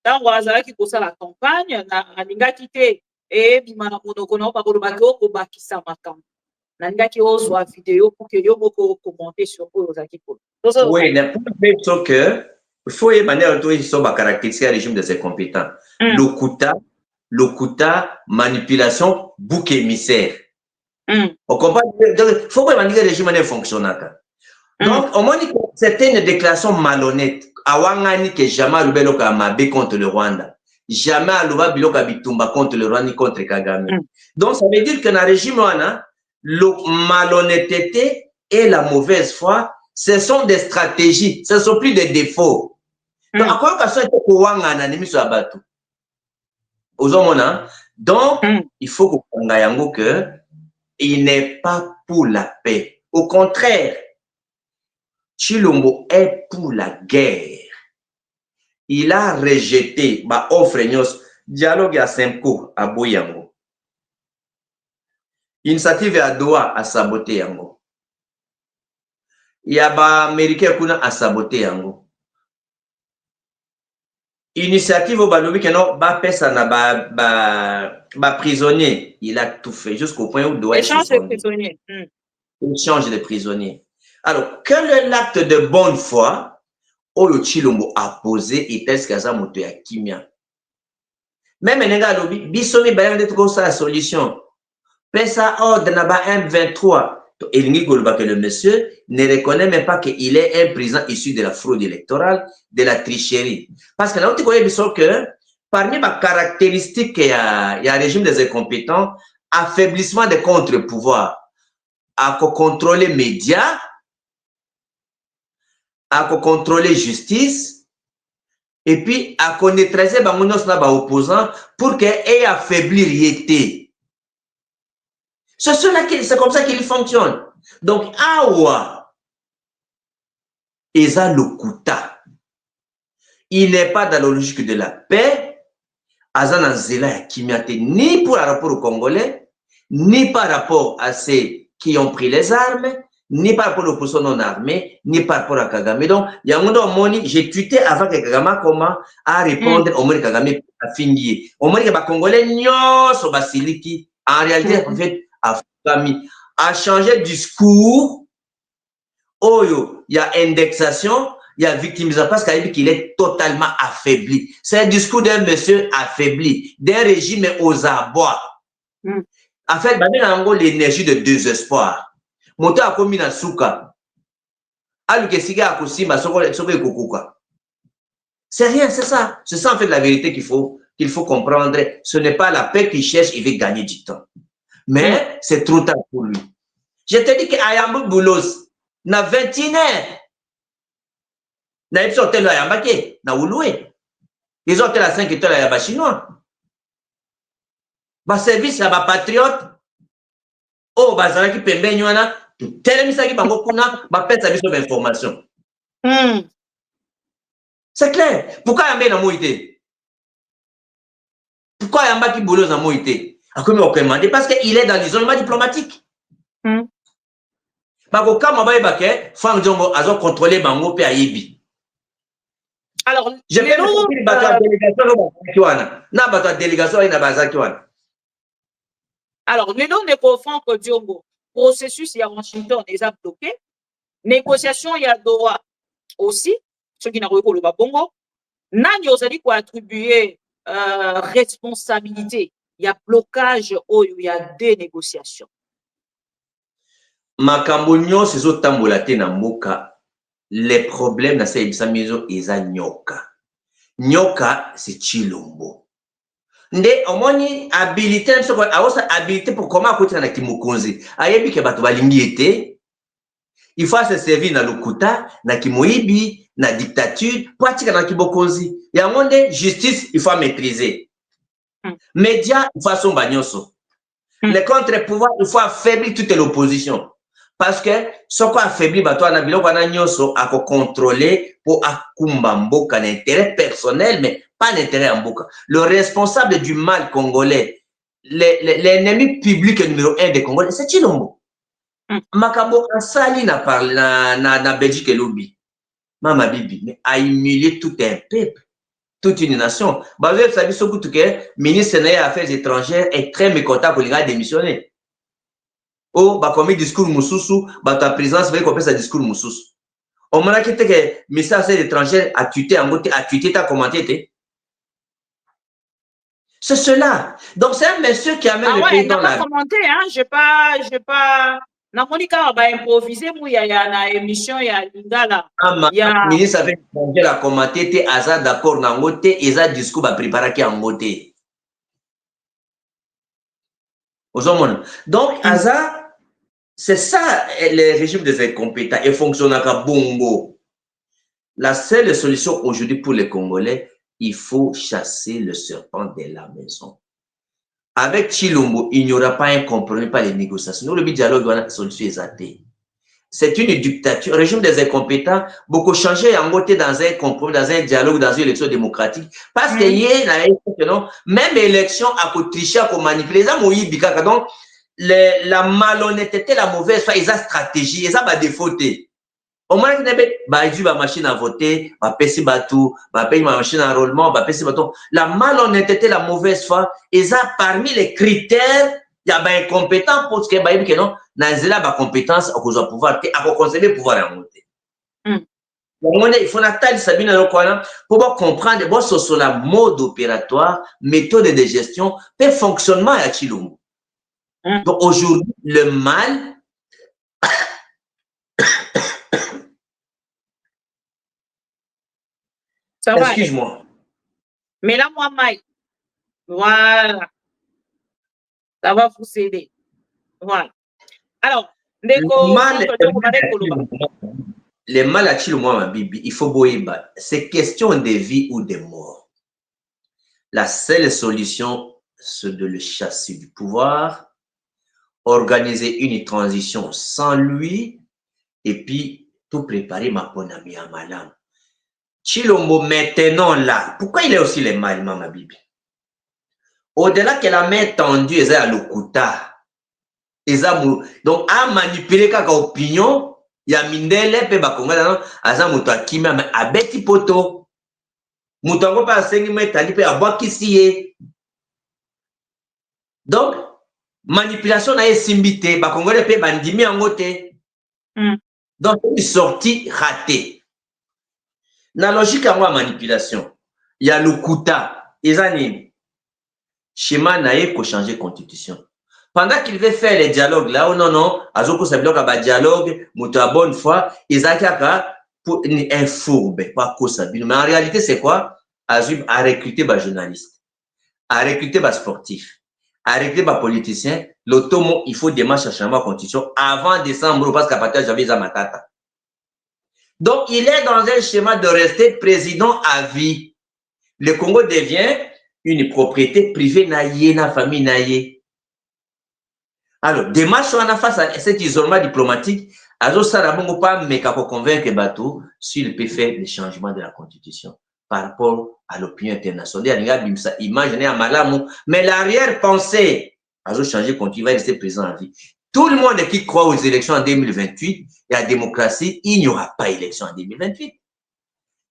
tango azalaki kosala campagne na alingaki te et bima monoko na ba kolobako ko bakisa makambo. Na alingaki ozwa vidéo pour que yo moko commenter sur ozaki ko. Oui, le problème c'est que il faut y manière de ils sont ba caractéristiques régime de ses compétents. Lokuta, manipulation, bouc émissaire. On comprend. Il faut que le régime ne fonctionne pas. Donc, au moins, c'était une déclaration malhonnête. Awangani que jamais Alubelo Kamabe contre le Rwanda. Jamais Aluba Biloka Bitumba contre le Rwanda ni contre Kagame. Donc, ça veut dire que dans le régime, la malhonnêteté et la mauvaise foi, ce sont des stratégies. Ce ne sont plus des défauts. Donc, à quoi que ce soit donc, il faut que il n'est pas pour la paix. Au contraire, Chilombo est pour la guerre. Il a rejeté offre dialogue à Semko à Boyango. Initiative à Doha à saboter Yango. Il y a Américain à saboter Yango. Initiative au Balobi que non, prisonnier, il a tout fait jusqu'au point où doit échange de prisonniers. Échange de prisonniers. Alors, quel est l'acte de bonne foi Oyo Chilombo a posé et tel qu'à moto ya kimia? Même nenga lobi, bisomi bayan de trop sa solution. Pesa ordre na ba M23. Et que le monsieur ne reconnaît même pas qu'il est un président issu de la fraude électorale, de la tricherie. Parce que là, on connaît que parmi les caractéristiques, il y a un régime des incompétents, affaiblissement des contre-pouvoirs, à contrôler les médias, à contrôler la justice, et puis à connaître les opposants pour qu'ils aient affaibli l'IET. C'est comme ça qu'il fonctionne. Donc, Awa, Eza Lokuta, il n'est pas dans la logique de la paix, Azana Zela Kimiate, ni pour rapport aux Congolais, ni par rapport à ceux qui ont pris les armes, ni par rapport aux personnes non armées, ni par rapport à Kagame. Donc, il y a un moment où j'ai tweeté avant que Kagame comment à répondre au Mori Kagame à finir. Au Mori Kagame Congolais, nyon, so basiliki. En réalité, en fait, a changé de discours. Oh, il y a indexation, il y a victimisation parce qu'il est totalement affaibli. C'est un discours d'un monsieur affaibli, d'un régime aux abois. En fait, l'énergie de désespoir. Moto a commis na souka. C'est rien, c'est ça. C'est ça en fait la vérité qu'il faut comprendre. Ce n'est pas la paix qu'il cherche, il veut gagner du temps. Mais c'est trop tard pour lui. Je te dis qu'Ayambo Boulos, na 21 heures, na ipso hotel à Yambake, na Ouloué. Ils ont hotel à 5 étoiles à Yamba chinois. Ba service à ba patriote. Oh, bazala ki pembe nywana, telemisa ki bango kuna, ba pète service d'information. C'est clair. Pourquoi Yamba na moïté? Pourquoi Yamba ki Boulos na moïté? Parce qu'il est dans l'isolement diplomatique. Alors, Je peux me dire que la délégation est na alors, le nom de Franck Diongo, processus il y a Washington, ils ont bloqué. Négociation il y a Doha aussi, ceux qui n'ont pas eu le Bongo. Nani osali quoi attribuer responsabilité. Il y a blocage, il y a des négociations. Makambo nyonso ezotambola te na mboka. Les problèmes na sa maison eza nyoka. Nyoka c'est Chilombo. Nde omoni habilité nso aosa habilité pour comment akotina na Kimukonzi. Ayebi ke bato balingi ete. Il faut se servir na lokuta, na kimoibi, na dictature, pour atika na kibokonzi. Ya monde justice, il faut maîtriser. Médias, il faut son bagnoso. Les contre-pouvoirs, il faut affaiblir toute l'opposition. Parce que ce qu'on affaiblit, bato na biloko na nyoso a contrôler pour akumba mboka l'intérêt personnel, mais pas l'intérêt mboka. Le responsable du mal congolais, l'ennemi public numéro 1 des Congolais, c'est Chilombo. Makambo asali na Belgique et lobby. Mama Bibi, mais a humilié tout un peuple, toute une nation. Bah, vous savez, ce que le ministre des Affaires étrangères est très mécontent pour les démissionner. Oh, bah, comme discours Moussoussou, bah, ta présence, vous voyez ça discours Moussoussou. On m'a dit que le ministre des Affaires étrangères a tweeté en mode, a tweeté, t'as commenté, c'est cela. Donc, c'est un monsieur qui amène le pays dans la... Ah ouais, n'a pas commenté, hein, j'ai pas... Na monika ba improviser mu ya na émission ya Lingala. Ya ministre avec la commenté té aza d'accord na ngote eza discours ba préparer ki en ngote. Donc aza c'est ça le régime des incompétents et fonctionne à bongo. La seule solution aujourd'hui pour les Congolais, il faut chasser le serpent de la maison. Avec Chilombo, il n'y aura pas un compromis, pas les négociations. Le dialogue doit être solution exactée. C'est une dictature. Le régime des incompétents, beaucoup changé en côté dans un compromis, dans un dialogue, dans une élection démocratique. Parce que hier, même élection à tricher, à manipuler, donc la malhonnêteté, la mauvaise foi, ils ont stratégie, ils ont défauté. Au moins, il y a machine à voter, il y a une machine à enrôlement, la malhonnêteté, la mauvaise foi, ils ont parmi les critères, il y a des incompétents parce que non, il y a des compétences à pouvoir conserver le pouvoir à monter. Il faut pour comprendre sur la mode opératoire, méthode de gestion, et fonctionnement à Chilombo. Donc aujourd'hui, le mal, excuse-moi. Mais là, moi, Mike, voilà. Ça va vous aider. Voilà. Alors, le mal à Chilombo, ma bibi, il faut boïba. C'est question de vie ou de mort. La seule solution, c'est de le chasser du pouvoir, organiser une transition sans lui, et puis tout préparer ma bonne amie à malam. Chilombo maintenant là, pourquoi il est aussi le mal, ma bibi? Au-delà que la main tendue, ils à l'okuta. Donc, à manipuler kaka opinion, il y a mindele, pe bakonga, aza muto akima, mais à beti poto. Muto ango pa sengi metali, pe abwa kisiye. Donc, manipulation na esimbite, bakonga pe bandimi angote. Donc, une sortie ratée. Dans la logique à moi, manipulation, il y a le kuta, ils schéma naïf pour changer la constitution. Pendant qu'il veut faire les dialogues là, oh non, Azoko ça bloque à dialogue, mouto à bonne foi, ils ont pour un fourbe, pas quoi ça. Mais en réalité, c'est quoi? Azub a recruté des journalistes, a recruté des sportifs, a recruté des politiciens. L'automo, il faut démarcher à changer la constitution avant décembre parce qu'à partir de janvier, matata. Donc, il est dans un schéma de rester président à vie. Le Congo devient une propriété privée naïe, na famille naïe. Alors, démarche en face à cet isolement diplomatique, Azo Sarabongo pas mais pour convaincre Batou s'il peut faire des changements de la constitution par rapport à l'opinion internationale. Imaginez à Malamou, mais l'arrière-pensée, Azo changer quand il va rester présent à vie. Tout le monde qui croit aux élections en 2028 et à la démocratie, il n'y aura pas d'élection en 2028.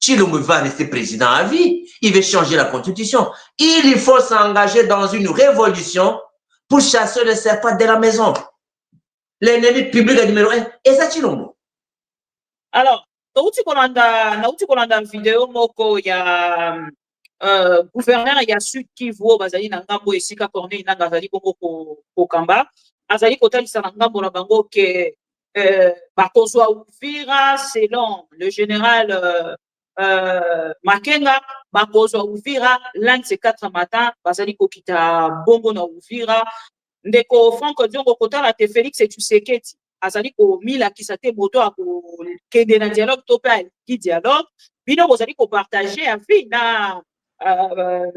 Chilombo va rester président à vie. Il veut changer la constitution. Il faut s'engager dans une révolution pour chasser le serpent de la maison. L'ennemi public numéro 1, et ça Chilombo. Alors, nauti kolanda vidéo moko ya gouverneur ya Sud Kivu bazali na ngambo esika Corneille nanga azali bongo ko kamba azali kotalisa na ngambo na bango ke bakozwa Uvira selon le général Makenga bakozwa Uvira l'un de ces 4 matins bazali kokita bongo na Uvira ndeko Franck Diongo kotala te Félix Tshisekedi azali ko mila kisate moto ako kende na dialogue to pa ki dialogue bino bozali ko partager avis na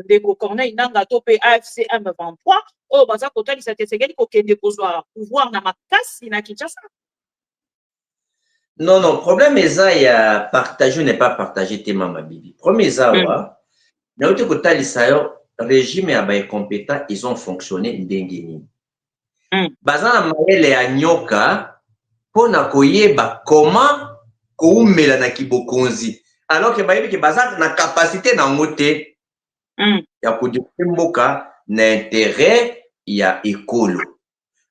ndeko Corneille nanga to pe AFC M23 o baza kotalisa te Tshisekedi ko kende kozwa pouvoir na makasi na Kinshasa. Non, non, problème est ça, il y a partagé ou n'est pas partagé, tema mabibi. Premier ça, na uti kotalisa yo régime ya ba compétent, ils ont fonctionné ndengeni. Bazana maele ya nyoka pona koyeba comment koumela na kibokonzi. Alors que bayebi ke bazana na capacité na ngote ya kodifé mboka na intérêt ya ekolo.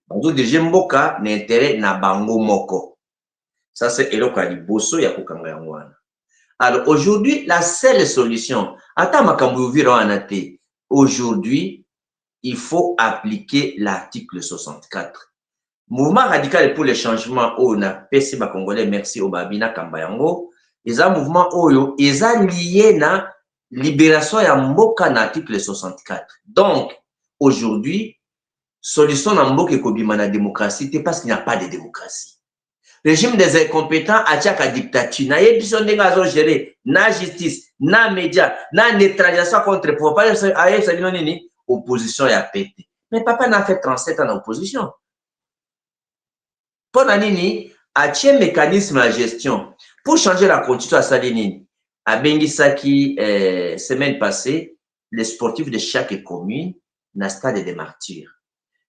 Bazo déjà mboka na intérêt na bango moko. Ça, c'est eloko ya liboso ya kokanga yango wana. Alors, aujourd'hui, la seule solution, ata makambo Uvira wana te, aujourd'hui, il faut appliquer l'article 64. Mouvement radical pour le changement, on a PC Congolais, merci Obabina Kambayango, et un mouvement oyo, ils ont lié na libération ya mboka na article 64. Donc, aujourd'hui, solution na mboka ekobima na démocratie, parce qu'il n'y a pas de démocratie. Régime des incompétents à chaque dictature. Na yebison denga zo gérer na justice, na média, na neutralisation contre le pouvoir. Pas nini opposition ya pété. Mais papa n'a fait 37 ans d'opposition. Pour nini a tient mécanisme de gestion pour changer la constitution à Salinini. A Bengisaki semaine passée, les sportifs de chaque commune na stade de martyrs.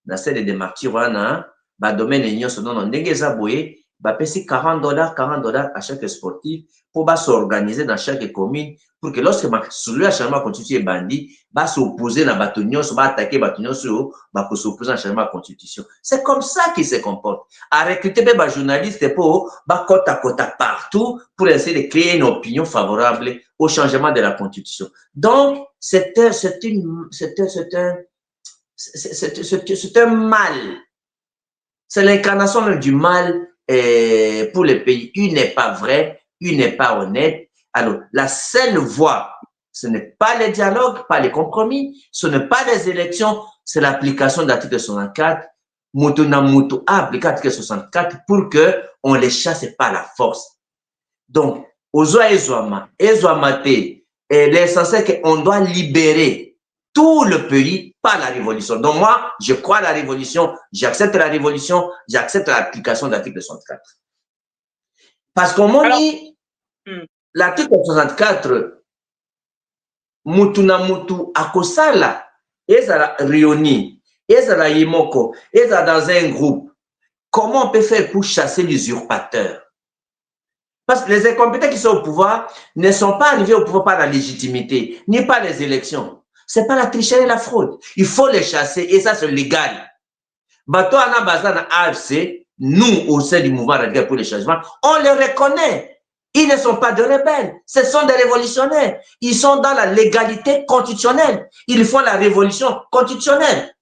Na stade de martyrs wana ba domaine nyonso non ndenge za boye ba pesi $40 à chaque sportif pour s'organiser dans chaque commune pour que lorsque celui à changement constitution bandi va s'opposer na batonyon va attaquer batonyon va s'opposer à changement constitution. C'est comme ça qu'il se comporte. À recruter des journalistes pour côte à côte partout pour essayer de créer une opinion favorable au changement de la constitution. Donc c'est un mal. C'est l'incarnation même du mal. Pour le pays, une n'est pas vrai, une n'est pas honnête. Alors, la seule voie, ce n'est pas le dialogue, pas les compromis, ce n'est pas les élections, c'est l'application de l'article 64. Moto na moto a appliqué l'article 64 pour que on les chasse par la force. Donc, Ozoa Ezouamate, l'essentiel c'est qu'on doit libérer tout le pays par la révolution. Donc moi, je crois à la révolution, j'accepte la révolution, j'accepte l'application de l'article 64. Parce qu'on m'a dit, l'article 64, Mutuna Mutu Akosala, Ezala Rioni, Ezala Yimoko, Ezala dans un groupe. Comment on peut faire pour chasser l'usurpateur? Parce que les incompétents qui sont au pouvoir ne sont pas arrivés au pouvoir par la légitimité, ni par les élections. C'est pas la tricherie et la fraude. Il faut les chasser et ça c'est légal. Bato Anabazana AFC, nous au sein du mouvement radical pour le changement, on les reconnaît. Ils ne sont pas de rebelles, ce sont des révolutionnaires. Ils sont dans la légalité constitutionnelle. Ils font la révolution constitutionnelle.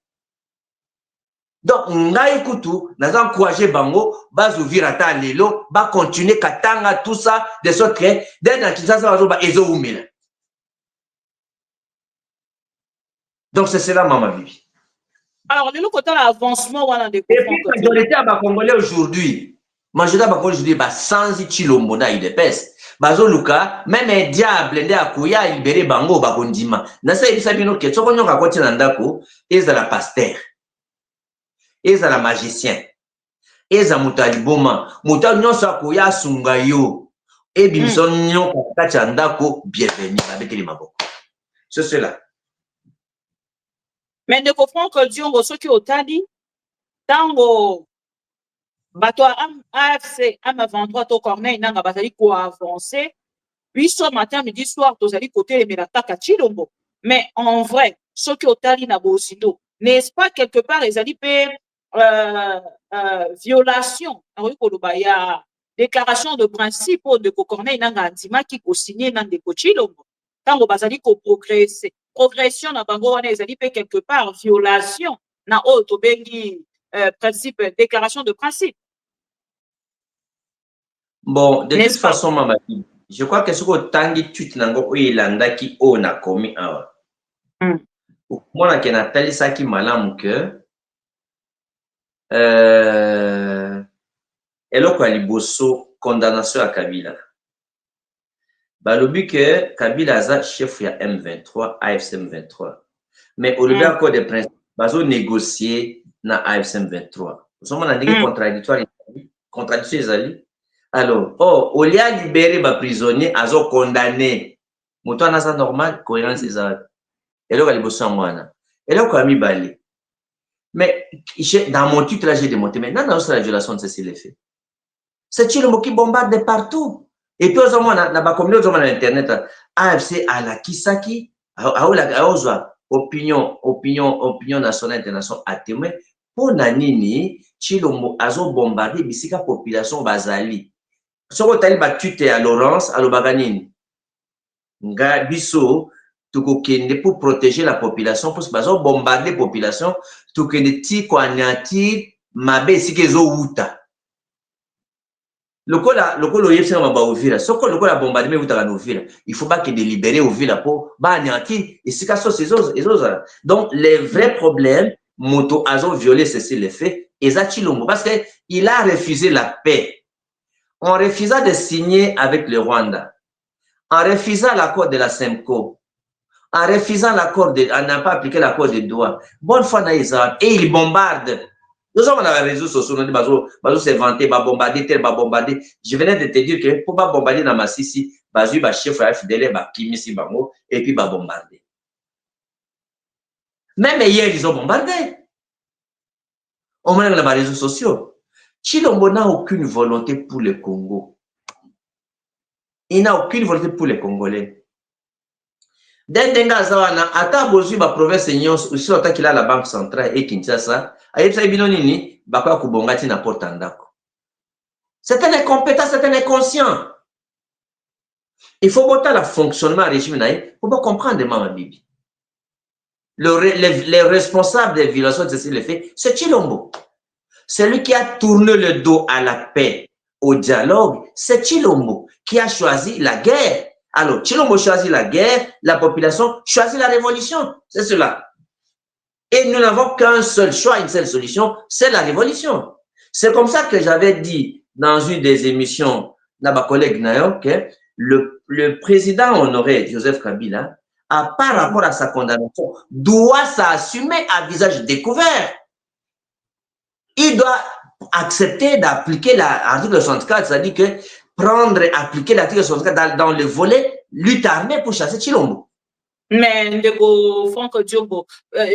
Donc, ngai kutu, nous encourager bango, bazuvir ata lelo, ba continuer katanga tout ça, de sorte que, dès que ça va ezo umila. Donc, c'est cela, maman Bibi. Alors, le côté de l'avancement, on a des et puis, la majorité à Congolais aujourd'hui, majorité à Congolais aujourd'hui, sans Chilombo, il est peste. Bazo Luka, même un diable, il a kouya, il libéré bango, bakondima. Nasa, il s'est dit, que tu connais à côté d'Andako, ils ont la pasteur, ils ont la magicien, ils ont Moutaliboma, Moutaliboma, kouya, sungayo, et bimson, nyon, kachandako, bienvenue, avec les maboko. C'est cela. Mais ne comprends que Dieu reçoit qui otali tango bato AFC M23 to Corneille nanga batali ko avancer biso matin midi soir tozali kotelemela kaka Tshilombo. Mais en vrai soki otali na bozindo, n'est-ce pas quelque part ezali pe violation nakoki koloba ya déclaration de principe oyo ndeko Corneille nanga andimaki kosigné na ndeko Tshilombo ntango bazali koprogresse. Progression na bango wana ezali pe quelque part violation na oyo tobengi principe, déclaration de principe. Bon, de toute façon, Mama, je crois que ce que tangi tweet nango oilanda ki o na komi awa. Moi na Nathalie saki malamu que eloko aliboso condamnation à Kabila. Balobi que Kabila aza chef ya M23, AFC M23. Mais au lieu encore des principes, bazo négocier na AFC M23. Nous sommes en ligne contradictoire, contradiction ezali. Alors, au lieu de libérer les prisonniers, ils ont condamné. Mouton a ça normal, cohérence ezali. Et là, il y a des gens et là, il y a mis balé. Mais dans mon titre, là, j'ai démonté. Mais non, c'est la violation de ces faits. C'est Tshilombo qui bombarde de partout. Et puis, on a communauté sur Internet, AFC à la Kisaki, opinion nationale internationale à témoin. Pour Nanini, Tshilombo a bombardé la population basali. Si on a battu à Laurence, à l'Obaganini, nga biso, pour protéger la population, parce que ils ont bombardé la population, tout que les petits koanyati, mabe, si qu'ils ont outa. Le col il faut pas qu'il délibéré au ville pour banyati et si casso ces autres. Donc les vrais problèmes, moto azo violé ceci les faits et Tshilombo parce que il a refusé la paix. En refusant de signer avec le Rwanda, en refusant l'accord de la SEMCO, en refusant l'accord de, en n'a pas appliqué l'accord de Doha. Bonne fois naïsa et il bombarde. Nous sommes dans les réseaux sociaux, nous disons, bazo s'est vanté, ba bombarder, tel ba bombarder. Je venais de te dire que pour pas bombarder dans ma sisi, bazo ba chef FDL, ba kimisi bango, et puis ba bombarder. Même hier, ils ont bombardé. On m'a dans les réseaux sociaux. Tshilombo n'a aucune volonté pour le Congo. Il n'a aucune volonté pour les Congolais. Dendenga zawana, ata bozu ba province nyons, aussi longtemps qu'il a la banque centrale et Kinshasa, ayebisa binonini, bakwa kubongati na portandako. C'est un incompétent, c'est un inconscient. Il faut botter le fonctionnement régime naïe pour pas comprendre Mama Bibi. Les responsables des violations de ces faits, c'est Tshilombo. Celui qui a tourné le dos à la paix, au dialogue, c'est Tshilombo qui a choisi la guerre. Alors, Tshilombo choisit la guerre, la population choisit la révolution. C'est cela. Et nous n'avons qu'un seul choix, une seule solution, c'est la révolution. C'est comme ça que j'avais dit dans une des émissions de ma collègue Nayo que le président honoré Joseph Kabila, par rapport à sa condamnation, doit s'assumer à visage découvert. Il doit accepter d'appliquer l'article 64, c'est-à-dire que appliquer l'article 64 dans le volet lutte armée pour chasser Tshilombo. Mais Ndeko Franck Diongo,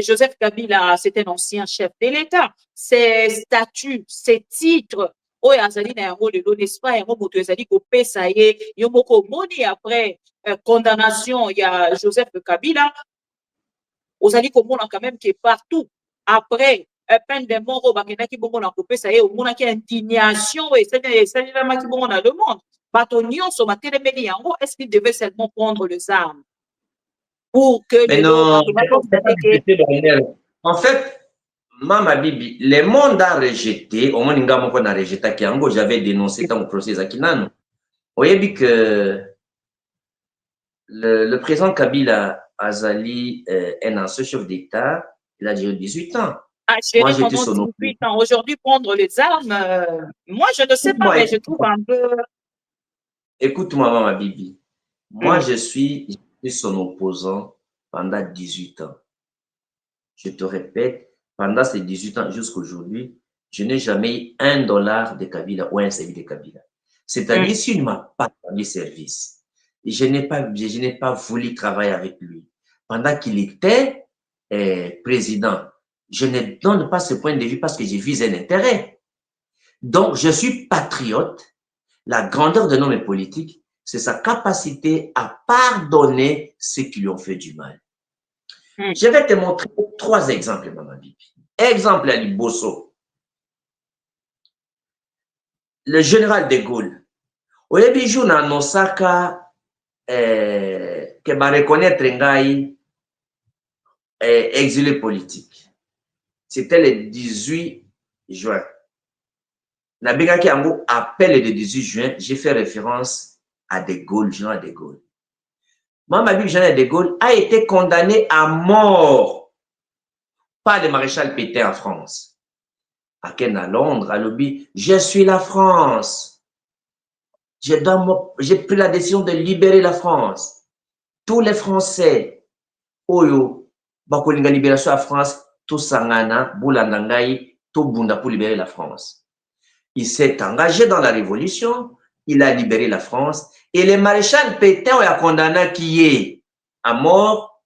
Joseph Kabila, c'est un ancien chef de l'État. Ses statuts, ses titres, oyo azali na yango lelo n'est-ce pas yango moto ezali kopesa ye yo moko moni après condamnation ya Joseph Kabila ozali komona quand même que partout après peine de mort au bakendaki bongo na kopesa ye omonaki indignation et c'est la maki bongo na le monde bato nyonso batelemeli yango est-ce qu'il devait seulement prendre les armes pour que mais non, en fait Mama Bibi, le monde a rejeté, au moins on a rejeté Kiango, j'avais dénoncé dans le procès Akinano. Vous voyez que le président Kabila Azali, un ancien chef d'État, il a duré 18 ans. Ah, moi, j'étais sur 18 ans. Aujourd'hui, prendre les armes, moi, je ne sais pas, mais je trouve un peu... Écoute-moi, Mama Bibi. Moi, je suis son opposant pendant 18 ans. Je te répète, pendant ces 18 ans jusqu'à aujourd'hui, je n'ai jamais eu $1 de Kabila ou un service de Kabila. C'est-à-dire, s'il ne m'a pas donné service, je n'ai pas voulu travailler avec lui. Pendant qu'il était président, je ne donne pas ce point de vue parce que je vise un intérêt. Donc, je suis patriote. La grandeur de nos politiques, c'est sa capacité à pardonner ceux qui lui ont fait du mal. Je vais te montrer 3 exemples, Maman Bibi. Exemple à Liboso. Le général de Gaulle. Au début, il a annoncé que va reconnaître Ngai exilé politique. C'était le 18 juin. Nabiga qui a appelé le 18 juin, j'ai fait référence à De Gaulle, général de Gaulle. Maman Bibi, général de Gaulle, a été condamné à mort par le maréchal Pétain en France. À Ken à Londres, à Lobby, je suis la France. J'ai pris la décision de libérer la France. Tous les Français, Oyo, Bakolinga libération à France, tout Sangana, Boulandangaï, tout Bunda pour libérer la France. Il s'est engagé dans la révolution, il a libéré la France, et le maréchal Pétain a condamné qui est à mort,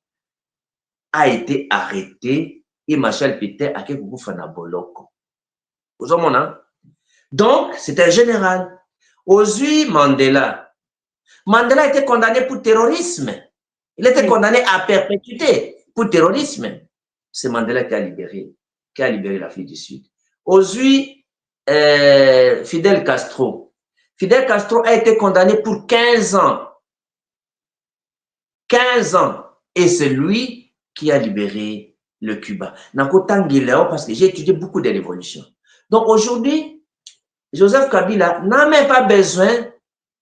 a été arrêté, et maréchal Pétain a été Fana Boloko. Vous comprenez? Donc, c'est un général. Ozui Mandela. Mandela a été condamné pour terrorisme. Il a été condamné à perpétuité pour terrorisme. C'est Mandela qui a libéré l'Afrique du Sud. Ozui Fidel Castro. Fidel Castro a été condamné pour 15 ans. 15 ans. Et c'est lui qui a libéré le Cuba. Parce que j'ai étudié beaucoup de révolutions. Donc aujourd'hui, Joseph Kabila n'a même pas besoin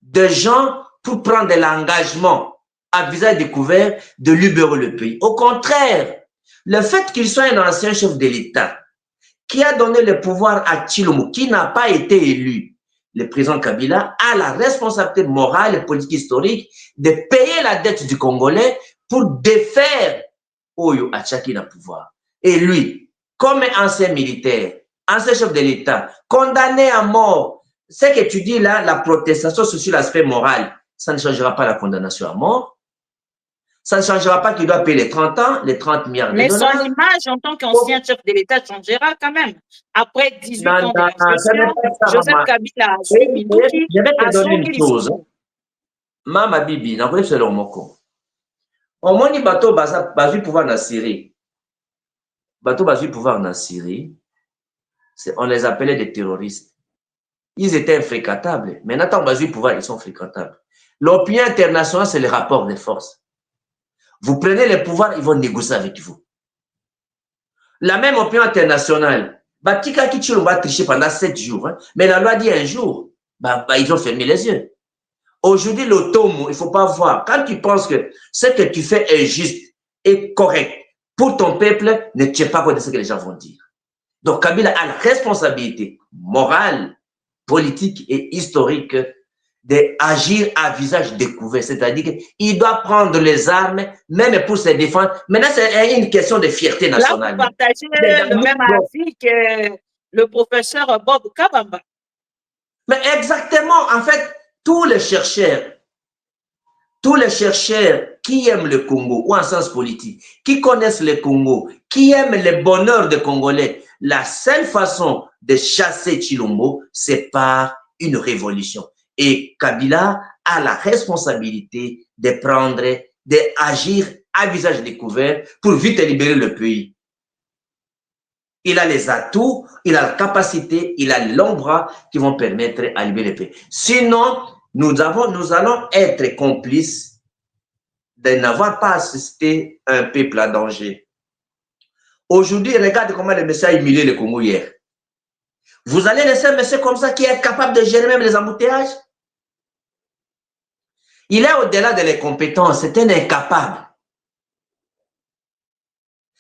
de gens pour prendre l'engagement à visage découvert de libérer le pays. Au contraire, le fait qu'il soit un ancien chef de l'État qui a donné le pouvoir à Tshilombo, qui n'a pas été élu, le président Kabila a la responsabilité morale et politique historique de payer la dette du Congolais pour défaire Oyo Achaki dans le pouvoir. Et lui, comme ancien militaire, ancien chef de l'État, condamné à mort, ce que tu dis là, la protestation sur l'aspect moral, ça ne changera pas la condamnation à mort. Ça ne changera pas qu'il doit payer les 30 ans, les 30 milliards de dollars. Mais son image en tant qu'ancien chef de l'État changera quand même. Après 18 ans d'expression, Joseph Kabila a suivi Minouki. Je vais te donner une chose. Mama Bibi, n'a pas le moko. Au moins, les bateaux basés pouvoir en Syrie. Bateaux basés pouvoir en Syrie, on les appelait des terroristes. Ils étaient infréquentables. Mais maintenant, basés pouvoir, ils sont fréquentables. L'opinion internationale, c'est le rapport des forces. Vous prenez le pouvoir, ils vont négocier avec vous. La même opinion internationale, Batika Kichiro va tricher pendant 7 jours. Hein, mais la loi dit un jour, ils ont fermé les yeux. Aujourd'hui, l'automo, il ne faut pas voir. Quand tu penses que ce que tu fais est juste et correct pour ton peuple, ne tiens pas compte de ce que les gens vont dire. Donc, Kabila a la responsabilité morale, politique et historique d'agir à visage découvert. C'est-à-dire qu'il doit prendre les armes, même pour se défendre. Maintenant, c'est une question de fierté nationale. Là, vous partagez le même avis que le professeur Bob Kabamba. Mais exactement, en fait, tous les chercheurs qui aiment le Congo, ou en sens politique, qui connaissent le Congo, qui aiment le bonheur des Congolais, la seule façon de chasser Tshilombo, c'est par une révolution. Et Kabila a la responsabilité d'agir à visage découvert pour vite libérer le pays. Il a les atouts, il a la capacité, il a l'ombre qui vont permettre à libérer le pays. Sinon, nous allons être complices de n'avoir pas assisté un peuple à danger. Aujourd'hui, regardez comment le monsieur a humilié le Congo hier. Vous allez laisser un monsieur comme ça qui est capable de gérer même les embouteillages? Il est au-delà de les compétences, c'est un incapable.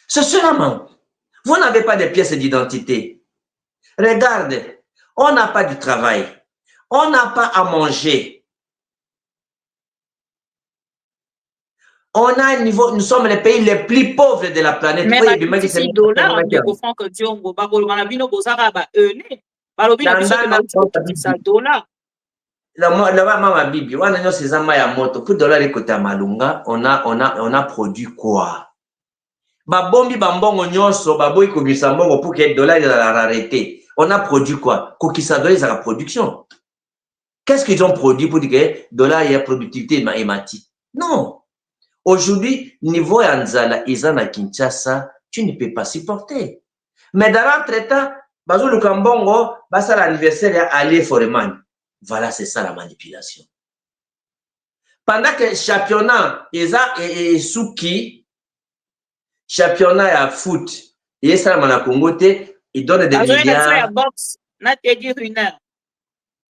C'est seulement, vous n'avez pas de pièces d'identité. Regardez, on n'a pas du travail, on n'a pas à manger. On a un niveau, nous sommes les pays les plus pauvres de la planète. Mais $10 de francs que Dieu la Bible, on a produit quoi? Babombi bambongo nyonso baboyi kobisa mbongo pour que $1 la rareté. On a produit quoi? Kokisa dollar la production. Qu'est-ce qu'ils ont produit pour dire que dollar il y a productivité et mati? Non. Aujourd'hui, niveau Anzala, Izana Kinshasa, tu ne peux pas supporter. Mais dans l'entretemps, Bazou Lukambongo, basa l'anniversaire à Ali Foreman. Voilà, c'est ça la manipulation. Pendant que championnat, Isa et Souki, championnat à foot, et ça, la Congo, il donne des milliards.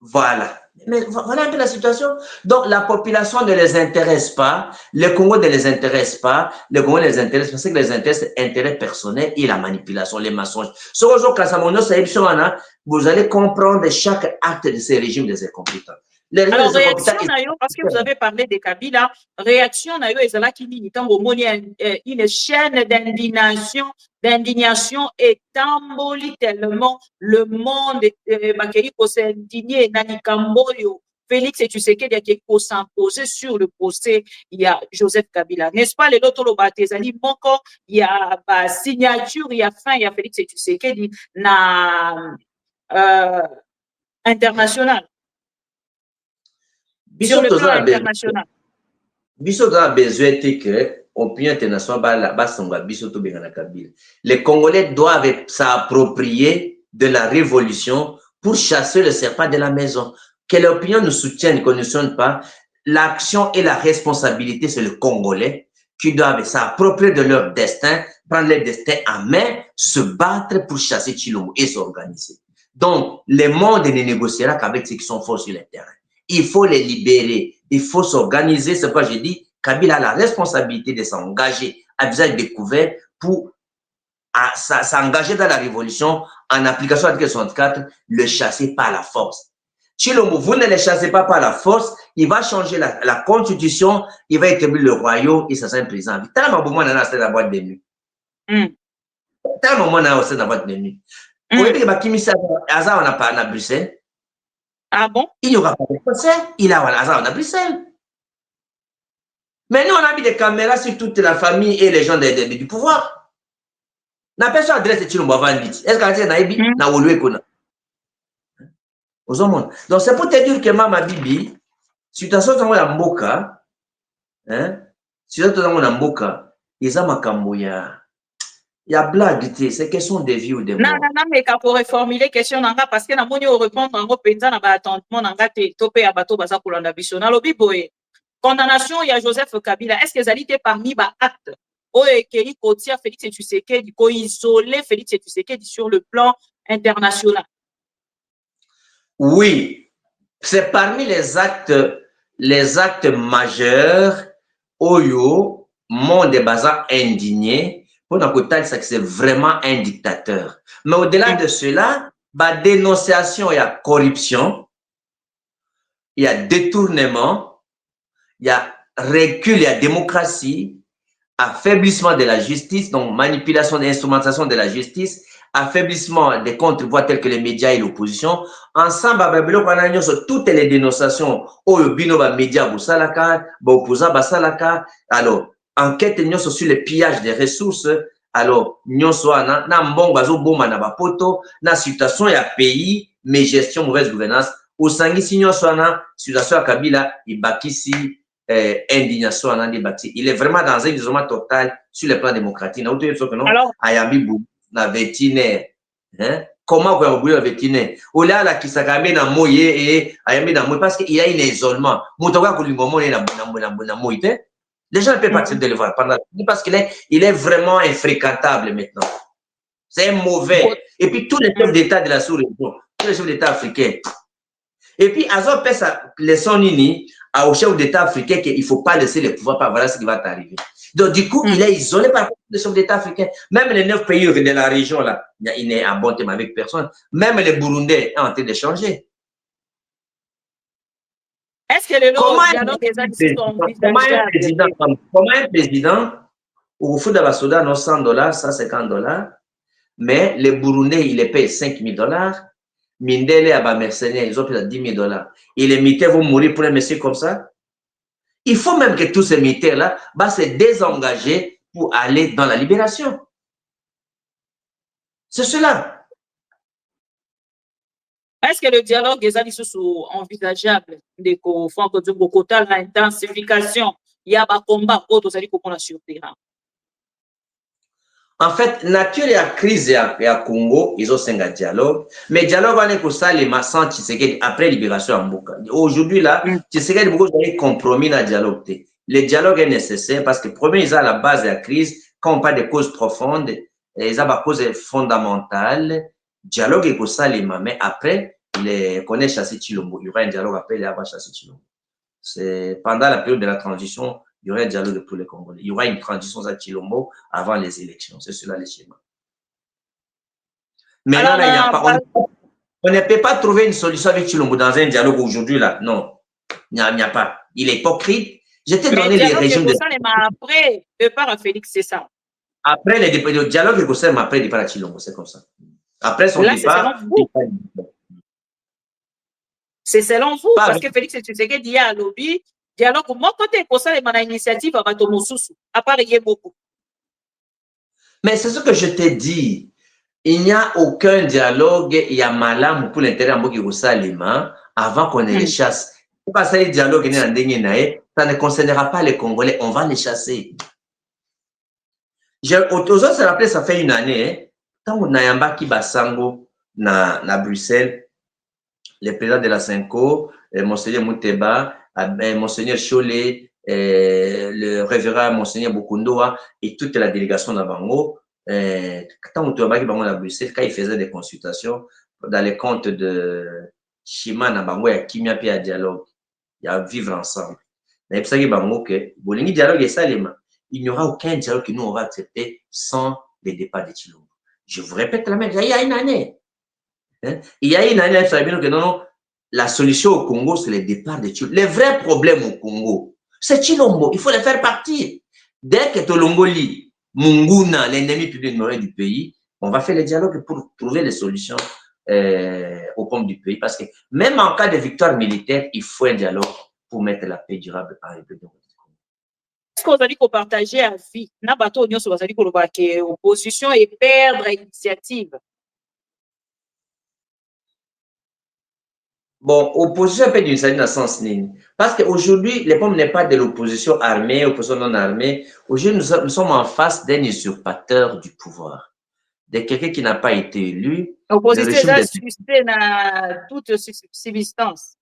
Voilà. Mais voilà un peu la situation. Donc, la population ne les intéresse pas. Le Congo ne les intéresse pas. Le Congo les intéresse parce que les intéresse intérêt personnel et la manipulation, les mensonges. Vous allez comprendre chaque acte de ces régimes des incompétents. Alors, réaction, parce que vous avez parlé de Kabila, réaction, une chaîne d'indignation et tamboli tellement le monde s'est indigné, Nanikamboyo, Félix et Tshisekedi qui faut s'imposer sur le procès, il y a Joseph Kabila. N'est-ce pas, les autres Lobatezani, Moko, il y a signature, il y a fin, il y a Félix et Tshisekedi, international. Sur le plan international. Bissot a besoin que l'opinion internationale les Congolais doivent s'approprier de la révolution pour chasser le serpent de la maison. Que l'opinion nous soutienne, qu'on ne soutienne pas, l'action et la responsabilité, c'est le Congolais qui doivent s'approprier de leur destin, prendre leur destin en main, se battre pour chasser Tshilombo et s'organiser. Donc, le monde ne négociera qu'avec ceux qui sont forts sur le terrain. Il faut les libérer, il faut s'organiser. C'est pourquoi j'ai dit, Kabila a la responsabilité de s'engager à visage découvert pour s'engager dans la révolution en application de l'article 64, le chasser par la force. Tshilombo, vous ne le chassez pas par la force, il va changer la constitution, il va établir le royaume et ça sera un président. T'as un moment dans la boîte de nuit. T'as un moment dans la boîte de nuit. Vous voyez que Bakimisa Azar on a parlé à Bruxelles. Ah bon? Il n'y aura pas de procès. Il a un Azar à Bruxelles. Mais nous, on a mis des caméras sur toute la famille et les gens du pouvoir. Na personne adresse Tshilombo avant dit. Est-ce que Naïbi na Woluwe Kona? Donc c'est pour te dire que Mama Bibi, situation dans la Mboka, situation dans la Mboka, ils ont makambo ya. Il y a blague, c'est question de vie ou de mort. Non, mais pour reformuler question parce que na moni au répondre en penza na ba attendement nanga te topé ya bato baza kolanda biso na lobi boye. Condamnation il y a Joseph Kabila. Est-ce que ça été parmi ba acte o ekeli kotia Félix Tshisekedi ko isoler Félix Tshisekedi sur le plan international? Oui, c'est parmi les actes majeurs oyo monde baza indigné. C'est vraiment un dictateur. Mais au-delà de cela, la dénonciation, il y a corruption, il y a détournement, il y a recul, il y a démocratie, affaiblissement de la justice, donc manipulation et instrumentation de la justice, affaiblissement des contre-pouvoirs tels que les médias et l'opposition. Ensemble, toutes les dénonciations, médias, alors, enquête sur le pillage des ressources, alors, na mbongo azoboma na bapoto, na situation ya pays, mais gestion mauvaise gouvernance, au sangisi nyonso na situation ya Kabila, ibakisi indignation na débati. Il est vraiment dans un isolement total sur le plan démocratique. Na uto que non, ayambi bu na vétinaire. Comment on va le vétinaire? Ola la kisakabe na moye et ayambi na moye parce qu'il y a un isolement. Motoka kulimbomo na moye. Les gens ne peuvent pas accepter de le voir parce qu'il est vraiment infréquentable maintenant. C'est mauvais. Et puis tous les chefs d'État de la sous-région, tous les chefs d'État africains. Et puis, Azor fait sa leçon nini aux chefs d'État africains qu'il ne faut pas laisser le pouvoir, voilà ce qui va t'arriver. Donc, du coup, il est isolé par les chefs d'État africains. Même les 9 pays de la région, là, il n'est en bon terme avec personne. Même les Burundais sont en train de changer. Est-ce que le comment un président, au fout de la soda, non 100 $, 150 $, mais les Burundais, il les paye 5 000 $, Mindele à mercenaires, ils ont payé 10 000 $. Et les militaires vont mourir pour un monsieur comme ça? Il faut même que tous ces militaires-là se désengager pour aller dans la libération. C'est cela. Est-ce que le dialogue est envisageable de faire l'intensification? Il y a un combat autour de sur terrain. En fait, nature et la crise à Congo, ils ont un dialogue. Mais dialogue, on est pour ça, les massants, après libération en Mboka. Aujourd'hui, là, Tshisekedi beaucoup de compromis dans le dialogue. Le dialogue est nécessaire parce que, premier, ils ont la base de la crise. Quand on parle de causes profondes, ils ont des causes fondamentales. Dialogue est pour ça, les mains. Mais après, on est chassé Chilombo. Il y aura un dialogue après, il y aura chassé Chilombo. C'est pendant la période de la transition, il y aura un dialogue pour les Congolais. Il y aura une transition à Chilombo avant les élections. C'est cela les schémas. Maintenant, là, il y a pas, on ne peut pas trouver une solution avec Chilombo dans un dialogue aujourd'hui. Là. Non, il n'y a pas. Il est hypocrite. Je t'ai donné les régimes de... Après, départ à Félix, c'est ça. Après, le dialogue est possible, mais après, il départ à Chilombo. C'est comme ça. Après son départ... C'est selon vous, parce que Félix Tshisekedi dit à lobby, dialogue, moi, côté, pour ça, il y a une initiative à Batomosusu, à part, il y a beaucoup. Mais c'est ce que je t'ai dit. Il n'y a aucun dialogue, il y a malam pour l'intérêt en Salima avant qu'on les chasse. Pourquoi ça, le dialogue, ça ne concernera pas les Congolais, on va les chasser. Aux autres, ça rappelle, ça fait une année, quand on a Yamba qui Basango, na Bruxelles, le président de la Cinco, Monseigneur Mouteba, Monseigneur Cholé, le révérend Monseigneur Bukundoa et toute la délégation d'Abango, quand Mouteba qui à Bruxelles, quand il faisait des consultations dans les comptes de Shima Nabango, il y a Kimia et dialogue, il y a vivre ensemble. Mais ça, il dialogue et ça, il n'y aura aucun dialogue que nous on va accepter sans le départ de Chilombo. Je vous répète la même, il y a une année. Il y a une année, que non, la solution au Congo, c'est le départ de Chilombo. Le vrai problème au Congo, c'est Chilombo. Il faut le faire partir. Dès que Tolongo lit Munguna, l'ennemi public du pays, on va faire le dialogue pour trouver les solutions au pommes du pays. Parce que même en cas de victoire militaire, il faut un dialogue pour mettre la paix durable par le pays. Est-ce que vous allez partager à vie? N'a pas tout vous allez que opposition et perdre l'initiative. Bon, opposition peut d'une certaine sens ligne. Parce qu'aujourd'hui, le problème n'est pas de l'opposition armée, opposition non armée. Aujourd'hui, nous sommes en face d'un usurpateur du pouvoir. De quelqu'un qui n'a pas été élu. L'opposition est suscitée dans toute subsistance.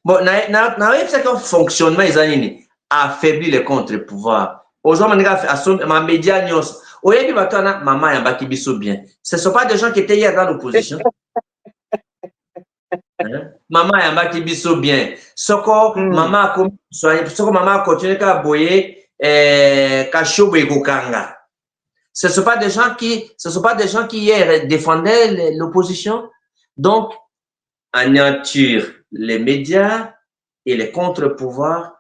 Bon, un fonctionnement, ils ont affaibli le contre-pouvoir. Aujourd'hui, ma média news. Aujourd'hui, maman et Mbaki Bissou bien. Ce ne sont pas des gens qui étaient hier dans l'opposition. Maman et Mbaki Bissou bien. Soko, maman a continué à boyer, Kachobo et Gokanga. Ce ne sont pas des gens qui hier défendaient l'opposition. Donc, anéantir les médias et les contre-pouvoirs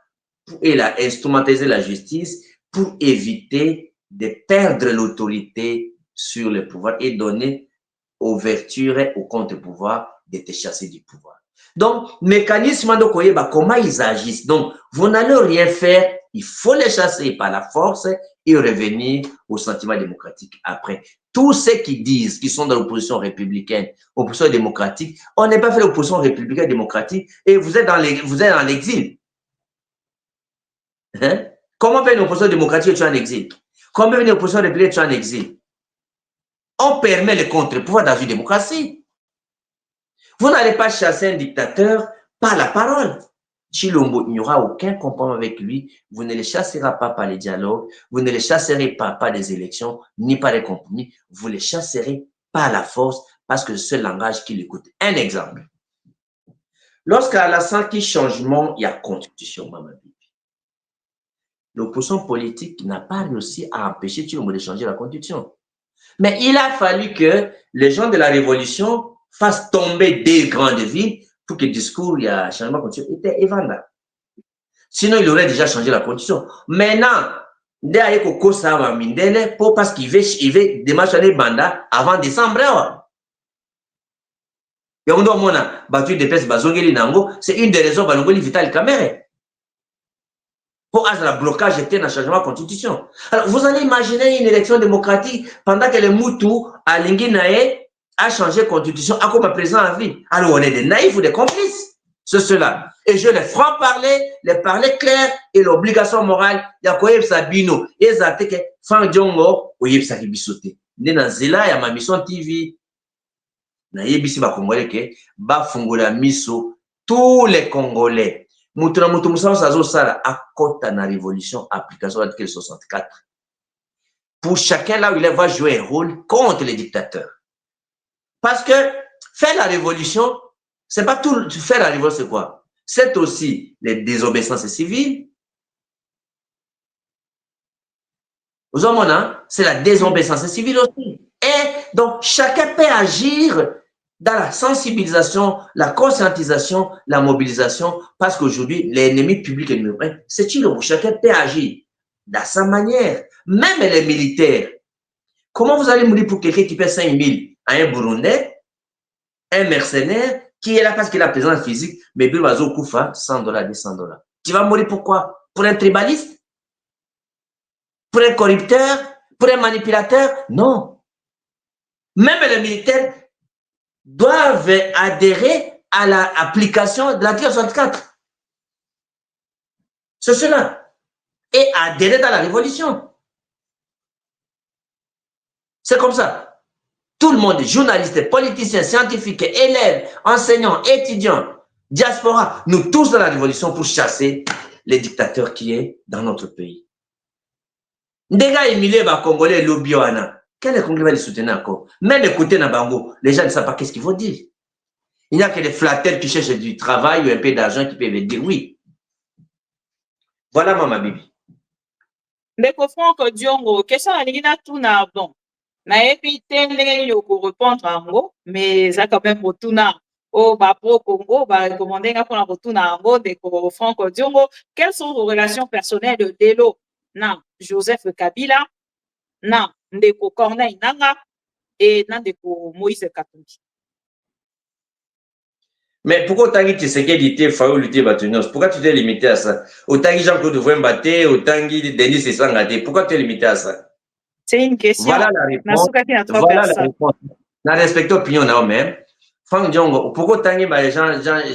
et instrumentaliser la justice pour éviter de perdre l'autorité sur le pouvoir et donner aux vertus et aux contre-pouvoirs de te chasser du pouvoir. Donc, mécanisme de Koyeba, comment ils agissent. Donc, vous n'allez rien faire, il faut les chasser par la force et revenir au sentiment démocratique après. Tous ceux qui disent qu'ils sont dans l'opposition républicaine, opposition démocratique, on n'est pas fait l'opposition républicaine démocratique et vous êtes dans l'exil. Hein? Comment faire une opposition démocratique et tu es en exil? Comment faire une opposition républicaine et tu es en exil? On permet le contre-pouvoir dans une démocratie. Vous n'allez pas chasser un dictateur par la parole. Chilombo, il n'y aura aucun compromis avec lui. Vous ne le chasserez pas par les dialogues, vous ne le chasserez pas par les élections, ni par les compromis. Vous le chasserez par la force parce que c'est ce langage qu'il écoute. Un exemple. Lorsqu'à la 5e changement, il y a constitution, Mamadi. L'opposition politique n'a pas réussi à empêcher Chilombo de changer la constitution. Mais il a fallu que les gens de la révolution fassent tomber des grandes villes pour que le discours, il y a changement constitutionnel, était évandable. Sinon, il aurait déjà changé la constitution. Maintenant, parce qu'il veut démarcher les mandats avant décembre. C'est une des raisons pour Vital Kamere. Pour le blocage était dans le changement de la constitution. Alors, vous allez imaginer une élection démocratique pendant que les Moutou, à Linginae, à changer la constitution, à comme présent à vie. Alors on est des naïfs ou des complices. C'est cela. Et je les franc-parler, les parler clair et l'obligation morale, il y a quoi Sabino, et ça te que Franck Diongo, ou yeb sa kibisote. Nena zela ya ma mission TV. Na yebisi ba Congolais ke ba fungola miso tous les Congolais. Mutuna mutu musa sazo sala à kota na révolution application de l'article 64. Pour chacun là où il va jouer un rôle contre les dictateurs. Parce que faire la révolution, c'est pas tout. Faire la révolution, c'est quoi? C'est aussi les désobéissances civiles. Vous voyez, c'est la désobéissance civile aussi. Et donc, chacun peut agir dans la sensibilisation, la conscientisation, la mobilisation, parce qu'aujourd'hui, l'ennemi public et numéro un, c'est une. Chacun peut agir dans sa manière. Même les militaires. Comment vous allez mourir pour quelqu'un qui paie 5 000 à un Burundais, un mercenaire, qui est là parce qu'il a présence physique, mais il va au Koufa, $100, $200. Tu vas mourir pourquoi? Pour un tribaliste? Pour un corrupteur? Pour un manipulateur? Non. Même les militaires doivent adhérer à l'application de l'article 64. C'est cela. Et adhérer dans la révolution. C'est comme ça. Tout le monde, journalistes, politiciens, scientifiques, élèves, enseignants, étudiants, diaspora, nous tous dans la révolution pour chasser les dictateurs qui est dans notre pays. Ndega Emile va Congolais l'Obioana. Quel est Congolais va les soutenir encore? Même écouter Nabango, les gens ne savent pas qu'est-ce qu'il faut dire. Il n'y a que des flatteurs qui cherchent du travail ou un peu d'argent qui peuvent dire oui. Voilà ma bibi. Mais Franck Diongo, question à l'Ina tout n'a bon. Na évité les yoko répondre en gros, mais ça quand même pour tout na au pro Congo, va recommander qu'on a pour tout na en gros de Franck Diongo. Quelles sont vos relations personnelles de Delo, na Joseph Kabila, na Ndeko Corneille Nanga et na Ndeko Moïse Katumbi? Mais pourquoi Tanguy Tshisekedi était Faou lutter Batunos? Pourquoi tu t'es limité à ça? Autant Jean-Claude Vouembaté, autant Denis Sessangate, pourquoi tu es limité à ça? C'est une question. Voilà la réponse. Voilà la réponse. Dans respect l'opinion, non, même. Franck Diongo, pourquoi Tanguy,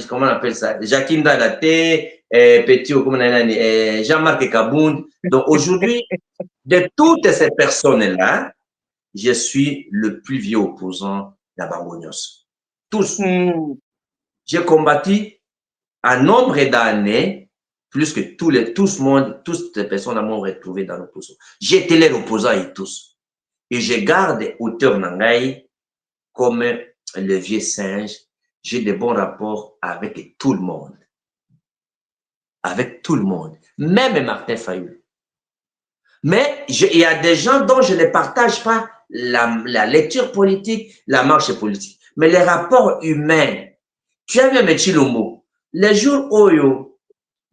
comment on appelle ça? Jacqueline Dalaté, Petit, comment on a Jean-Marc Kabound. Donc aujourd'hui, de toutes ces personnes-là, je suis le plus vieux opposant d'Abangonios. Tous. J'ai combattu un nombre d'années, plus que toutes les personnes à m'ont retrouvé dans l'opposition. J'étais les opposants et tous. Et je garde auteur Nangaï comme le vieux singe. J'ai de bons rapports avec tout le monde. Avec tout le monde. Même Martin Fayulu. Mais il y a des gens dont je ne partage pas la lecture politique, la marche politique. Mais les rapports humains. Tu as vu un Chilombo. Les jours où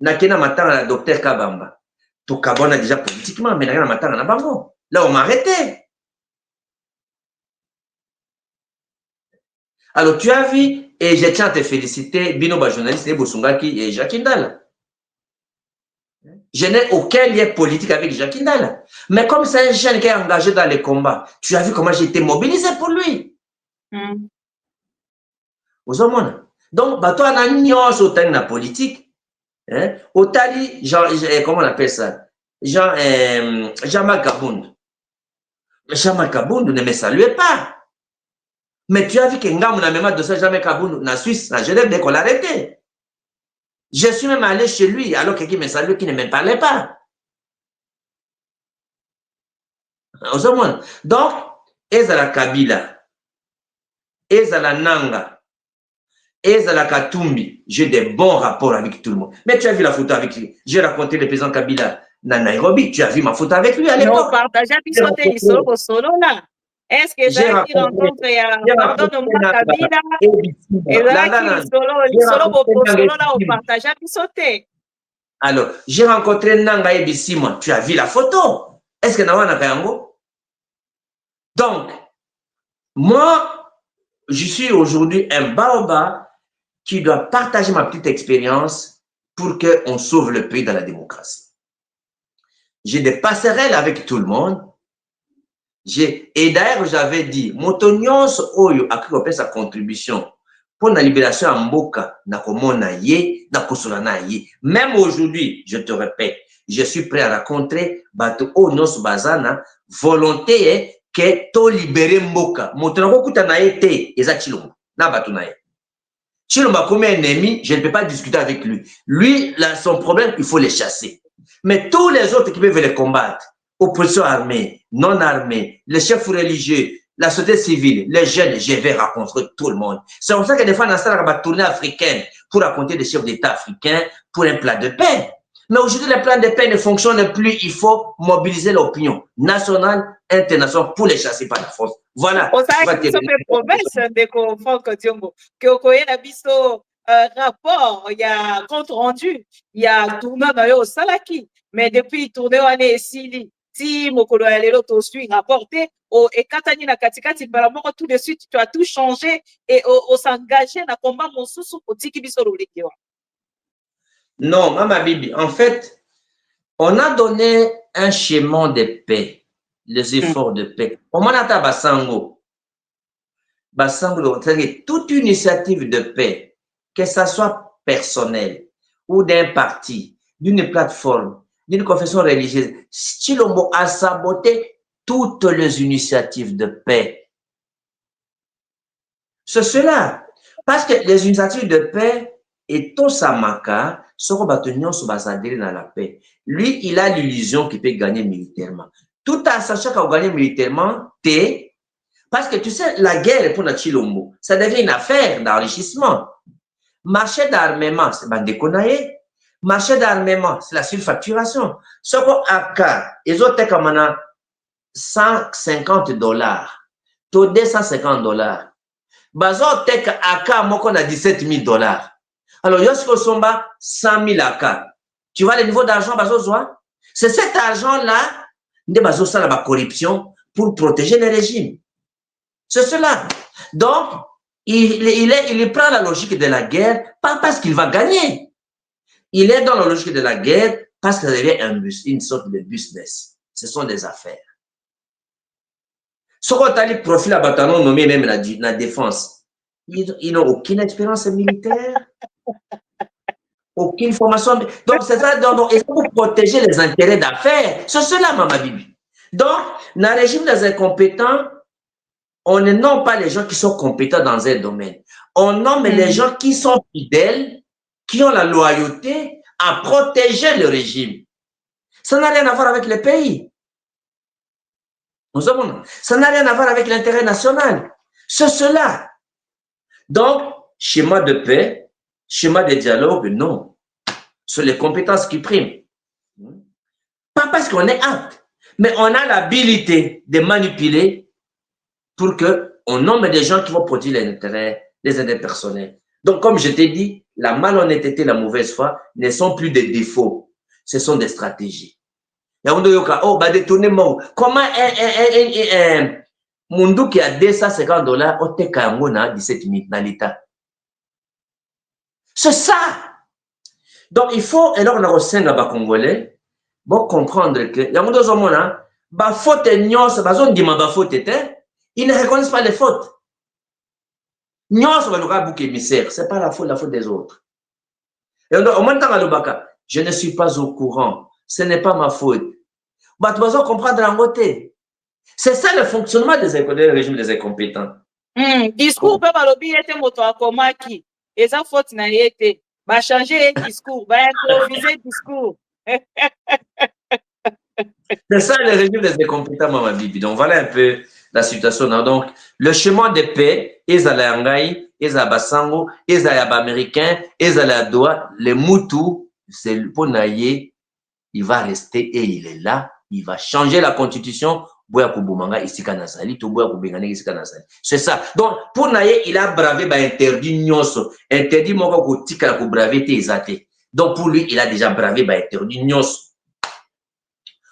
Nakena matanga la docteur Kabamba. Tout Kabona déjà politiquement, mais Nakena matanga na bango. Là, on m'a arrêté. Alors, tu as vu, et je tiens à te féliciter, Binoba journaliste et Bosungaki et Jacques Ndala. Je n'ai aucun lien politique avec Jacques Ndala. Mais comme c'est un jeune qui est engagé dans les combats, tu as vu comment j'ai été mobilisé pour lui. Vous avez donc, toi, on a une nuance au terme de la politique. Au Tali, comment on appelle ça? Jean-Marc Kabound. Jean-Marc Kabound ne me saluait pas. Mais tu as vu que Ngam n'a même de ça, Jean-Marc Kabound, en Suisse, en Genève, dès qu'on l'a arrêté. Je suis même allé chez lui, alors que quelqu'un me saluait, qui ne me parlait pas. Donc, Ezala Kabila, Ezala Nanga, Ezala Katumbi, j'ai des bons rapports avec tout le monde. Mais tu as vu la photo avec lui. J'ai raconté le président Kabila dans Nairobi. Tu as vu ma photo avec lui à l'époque. Non, partage à pisoter solo solo là. Est-ce que j'ai rencontre pardonne-moi Kabila et là solo là au partage à pisoter. Alors, j'ai rencontré Nanga et Bissima. Tu as vu la photo? Est-ce que Nawana Kayango? Donc, moi, je suis aujourd'hui un baobab qui doit partager ma petite expérience pour qu'on sauve le pays dans la démocratie. J'ai des passerelles avec tout le monde, Et d'ailleurs, j'avais dit, Motonyos Oyo a cru sa contribution pour la libération en Mboka, même aujourd'hui, je te répète, je suis prêt à rencontrer Bato Onos Bazana, volonté que to libérer Mboka. Motonako Kutana été, Eza Chilombo, na Bato Naye. Chilombo comme un ennemi, je ne peux pas discuter avec lui. Lui, là, son problème, il faut les chasser. Mais tous les autres qui peuvent les combattre, opposition armée, non armée, les chefs religieux, la société civile, les jeunes, je vais rencontrer tout le monde. C'est pour ça que des fois, dans la tournée africaine, pour raconter des chefs d'État africains, pour un plan de paix. Mais aujourd'hui, le plan de paix ne fonctionne plus. Il faut mobiliser l'opinion nationale, internationale, pour les chasser par la force. Voilà. On sait que ça fait promesse de confort que rapport, il y a compte rendu, il y a tourné dans le Salaki. Mais depuis tourné, on est ici. Si Mokolo Alelo te suit rapporté et Katani na Katikati Balamoko tout de suite tu as tout changé et on s'engager dans combat mon sous au tiki bisoro lekiwa. Non, Mama Bibi, en fait, on a donné un schéma de paix, les efforts de paix. On m'a dit Basango. Basango, c'est toute initiative de paix, que ça soit personnel ou d'un parti, d'une plateforme, d'une confession religieuse, Chilombo a saboté toutes les initiatives de paix. C'est cela. Parce que les initiatives de paix et tout Samaka seront battus sur dans la paix. Lui, il a l'illusion qu'il peut gagner militairement. Tout en sachant qu'il va gagner militairement, parce que tu sais, la guerre pour la Chilombo, ça devient une affaire d'enrichissement. Marché d'armement, c'est Bandékonaye. Marché d'armement, c'est la surfacturation. Ce qu'on a cas, ils ont été comme $150. Tout $250. Bazo tek aka moko na $17,000. Alors, yosko somba 100,000 aka. Tu vois le niveau d'argent bazo zoa? C'est cet argent-là, de bazo ça la corruption pour protéger les régimes. C'est cela. Donc, il prend la logique de la guerre, pas parce qu'il va gagner. Il est dans la logique de la guerre parce que ça devient une sorte de business. Ce sont des affaires. Ce qu'on a les profils à bataillon nommé même la défense, ils n'ont aucune expérience militaire, aucune formation. Donc, c'est ça, donc, il faut protéger les intérêts d'affaires. C'est cela, Mama Bibi. Donc, dans le régime des incompétents, on ne nomme pas les gens qui sont compétents dans un domaine. On nomme les gens qui sont fidèles, qui ont la loyauté à protéger le régime. Ça n'a rien à voir avec le pays. Ça n'a rien à voir avec l'intérêt national. C'est cela. Donc, schéma de paix, schéma de dialogue, non. Ce sont les compétences qui priment. Pas parce qu'on est apte, mais on a l'habilité de manipuler pour qu'on nomme des gens qui vont produire les intérêts personnels. Donc, comme je t'ai dit, la malhonnêteté et la mauvaise foi ne sont plus des défauts, ce sont des stratégies. Comment un Mundu qui a $250 au Tekangona 17,000 dans l'État? C'est ça. Donc, il faut, et là, on a reçu un Congolais, pour comprendre que, il y a des gens ils ne reconnaissent pas les fautes. C'est pas la faute des autres. Et on dit, je ne suis pas au courant. Ce n'est pas ma faute. Tu dois comprendre en côté. C'est ça le fonctionnement des régimes des incompétents. Discours, peut balobi était moto akoma qui. Et ça faute n'a été. Va changer discours, va improviser discours. C'est ça le régime des incompétents, Mama Bibi. Donc voilà un peu la situation. Donc, le chemin de paix, ils allaient à Ngaï, ils allaient à Basango, ils allaient à Américain, ils allaient à Doha, les Moutou, c'est le Ponaye, il va rester et il est là, il va changer la constitution. C'est ça. Donc, pour Naye, il a bravé interdit Nyonso. Interdit Moko Tika pour braver tes. Donc, pour lui, il a déjà bravé interdit Nyonso.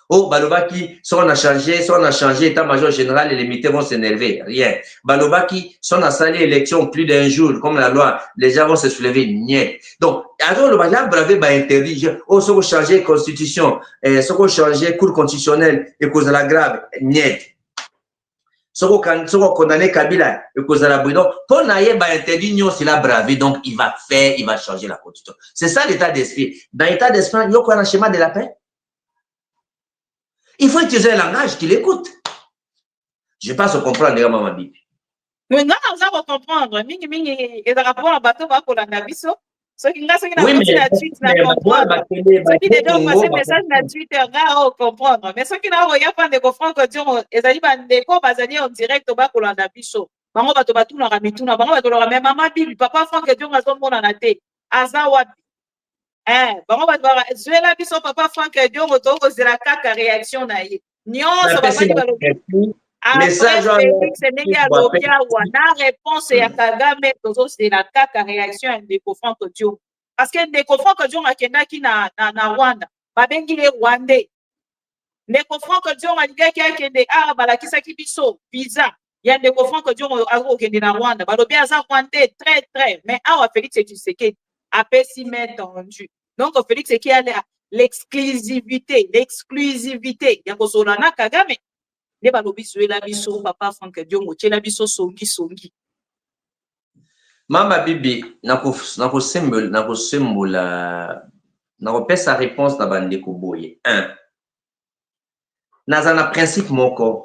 Oh, Balobaki, si on a changé état-major général et les militaires vont s'énerver. Rien. Balobaki, si on a salé l'élection plus d'un jour, comme la loi, les gens vont se soulever. Niet. Donc, alors, le Balobaki a bravé interdit. Oh, si on change constitution, si on change cour constitutionnelle et cause de la grave. Niet. Soko condamné Kabila et Kozala Bouidon, pour n'aille pas interdit non c'est la bravé, donc il va faire, il va changer la constitution. C'est ça l'état d'esprit. Dans l'état d'esprit, il y a quoi un schéma de la paix? Il faut utiliser un langage qui l'écoute. Je passe au comprendre, les gars, maman Bibi. Mais non, ça va comprendre. Mingi, et par rapport à bateau, va pour la nabiso. Ceux qui n'ont pas la tweet, na comprendre. Ceux qui n'ont pas passé message na Twitter, na comprendre. Mais ceux qui n'ont pas de comprendre que Dieu, ils ont dit, bandeko, bazali en direct, va pour la nabiso. Bango bato batu na ramituna, bango bato la même maman Bibi, papa Franck Dieu, na son mona na te. Aza wapi. Bango bato ba, jouer la biso, papa Franck Dieu, moto, c'est la caca réaction na ye. Nyon, ça va pas dire. Message Félix Ndenge Alobia wana réponse ya Kagame tozo c'est la kaka réaction ya Ndeko Franck Diom parce que Ndeko Franck Diom akendaki na Rwanda babengi le Rwandais Ndeko Franck Diom alingaki akende balakisaki biso visa ya Ndeko Franck Diom akokende na Rwanda balobi aza Rwandais très mais awa Félix Tshisekedi apesi main tendue donc Félix qui a l'exclusivité ya kosolana Kagame ne balobi la biso papa Franck Diongo la biso songi Mama Bibi nakopesa réponse na bandeko boye 1 naza na principe moko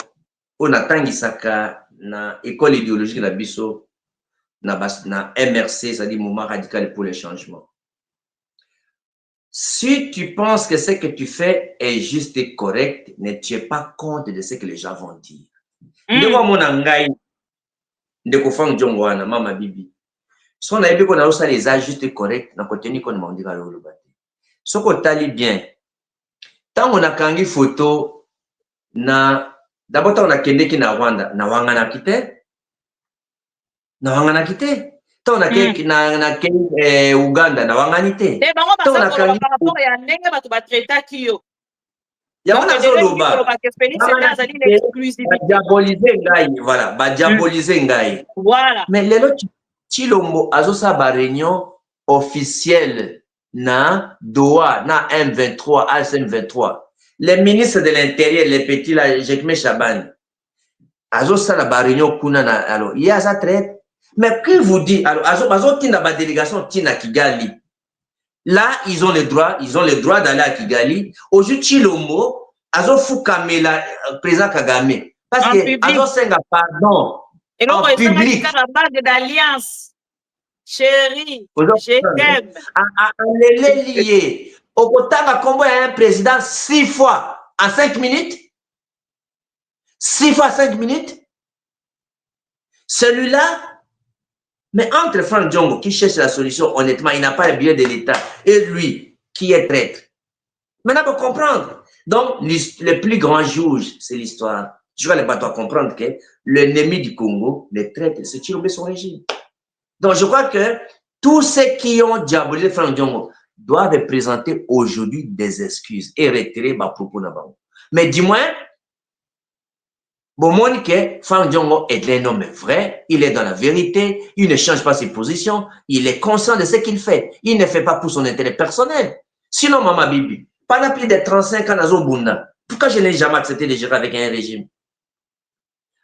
o natangisaka na école idéologique na biso na MRC c'est-à-dire mouvement radical pour le changement. Si tu penses que ce que tu fais est juste et correct, ne tiens pas compte de ce que les gens vont dire. Ndeko mona ngai ndeko Franck Diongo wana mama Bibi. So na yebi ko na osa les ajustes et correct na koteni ko mandi ka lolo bate. So ko tali bien. Tango na kangi photo na d'abord on a kendeki na Rwanda na wangana kite. Na wangana kite. Tant na Uganda na wangani te. Bango basa par rapport ya ndenge bato ba traita kiyo. Ya wana zoloba. Diaboliser ngai, voilà, ba diaboliser ngai. Voilà. Mais lelo Chilombo azosa ba réunion officielle na Doha na M23 ASM23. Les ministres de l'intérieur les petits là Jekme Chaban. Azosa la ba réunion kuna na alors il y a ça traite. Mais qui vous dit, alors, la délégation Tina Kigali, là, ils ont le droit d'aller à Kigali. Aujourd'hui, Chilombo, Azo Fukamela, président Kagame. Parce que Azo Senga, pardon, et non, en public. C'est d'alliance. Chérie, je t'aime. Les liés. Au Kotanga, Combo a un président 6 fois en 5 minutes. 6 fois 5 minutes. Celui-là, mais entre Franck Diongo qui cherche la solution, honnêtement, il n'a pas le billet de l'État, et lui qui est traître. Maintenant, pour comprendre. Donc, le plus grand juge, c'est l'histoire. Je vais pas toi comprendre que l'ennemi du Congo, les traîtres, c'est Tshilombo son régime. Donc, je crois que tous ceux qui ont diabolisé Franck Diongo doivent présenter aujourd'hui des excuses et retirer ma propos là-bas. Mais dis-moi, bon, Monique, Franck Diongo est un homme vrai, il est dans la vérité, il ne change pas ses positions, il est conscient de ce qu'il fait. Il ne fait pas pour son intérêt personnel. Sinon, Maman Bibi, pendant plus de 35 ans dans Zobunda, pourquoi je n'ai jamais accepté de gérer avec un régime?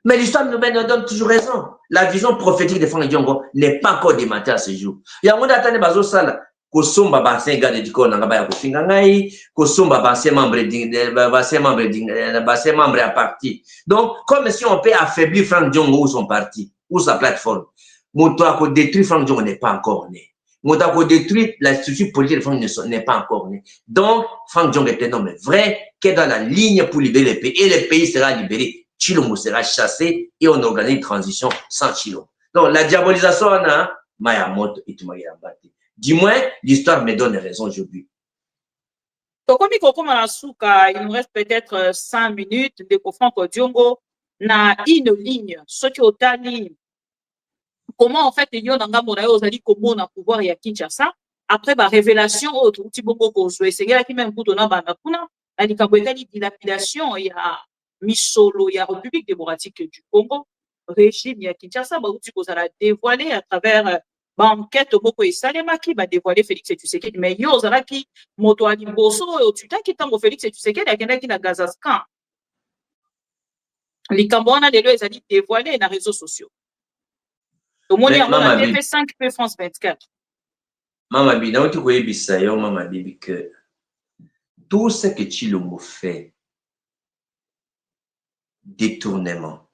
Mais l'histoire nous donne toujours raison. La vision prophétique de Franck Diongo n'est pas encore démentée à ce jour. Il y a un monde attendé bazo sala kosomba bancien gars de diko nanga ba kofinga ngai kosomba bancien membre à parti. Donc comme si on peut affaiblir Franck Diongo ou son parti ou sa plateforme. Moto a détruit Franck Diongo n'est pas encore né. Moto a détruit la structure politique de Franck n'est pas encore né. Donc Franck Diongo est un homme vrai qui est dans la ligne pour libérer le pays et le pays sera libéré. Tshilombo sera chassé et on organise une transition sans Tshilombo. Donc la diabolisation a Mayamoto et Tumayambati. Dis-moi, l'histoire me donne raison aujourd'hui. Il nous reste peut-être 5 minutes de Franck Diongo na une ligne. Ce qui est ta ligne. Comment en fait il y a un comment on a pouvoir y a Kinshasa après la révélation autre petit bongo kozwe c'est là qui même pour donner bana kuna la dilapidation il y a Misolo il y a République démocratique du Congo régime il y a Kinshasa ba uti kozala dévoilé à travers enquête moko esalemaki ba dévoiler Félix Tshisekedi mais yo ozalaki moto ali boso o tutaki tango Félix Tshisekedi akendaki na Gazaskan likambo wana lelo ezali dévoilé na réseaux sociaux tomoni yango na TV5 pe France 24. Mama Bibi, nauti koyebisa yo Mama Bibi que tout ce que Tshilombo fait, détournement,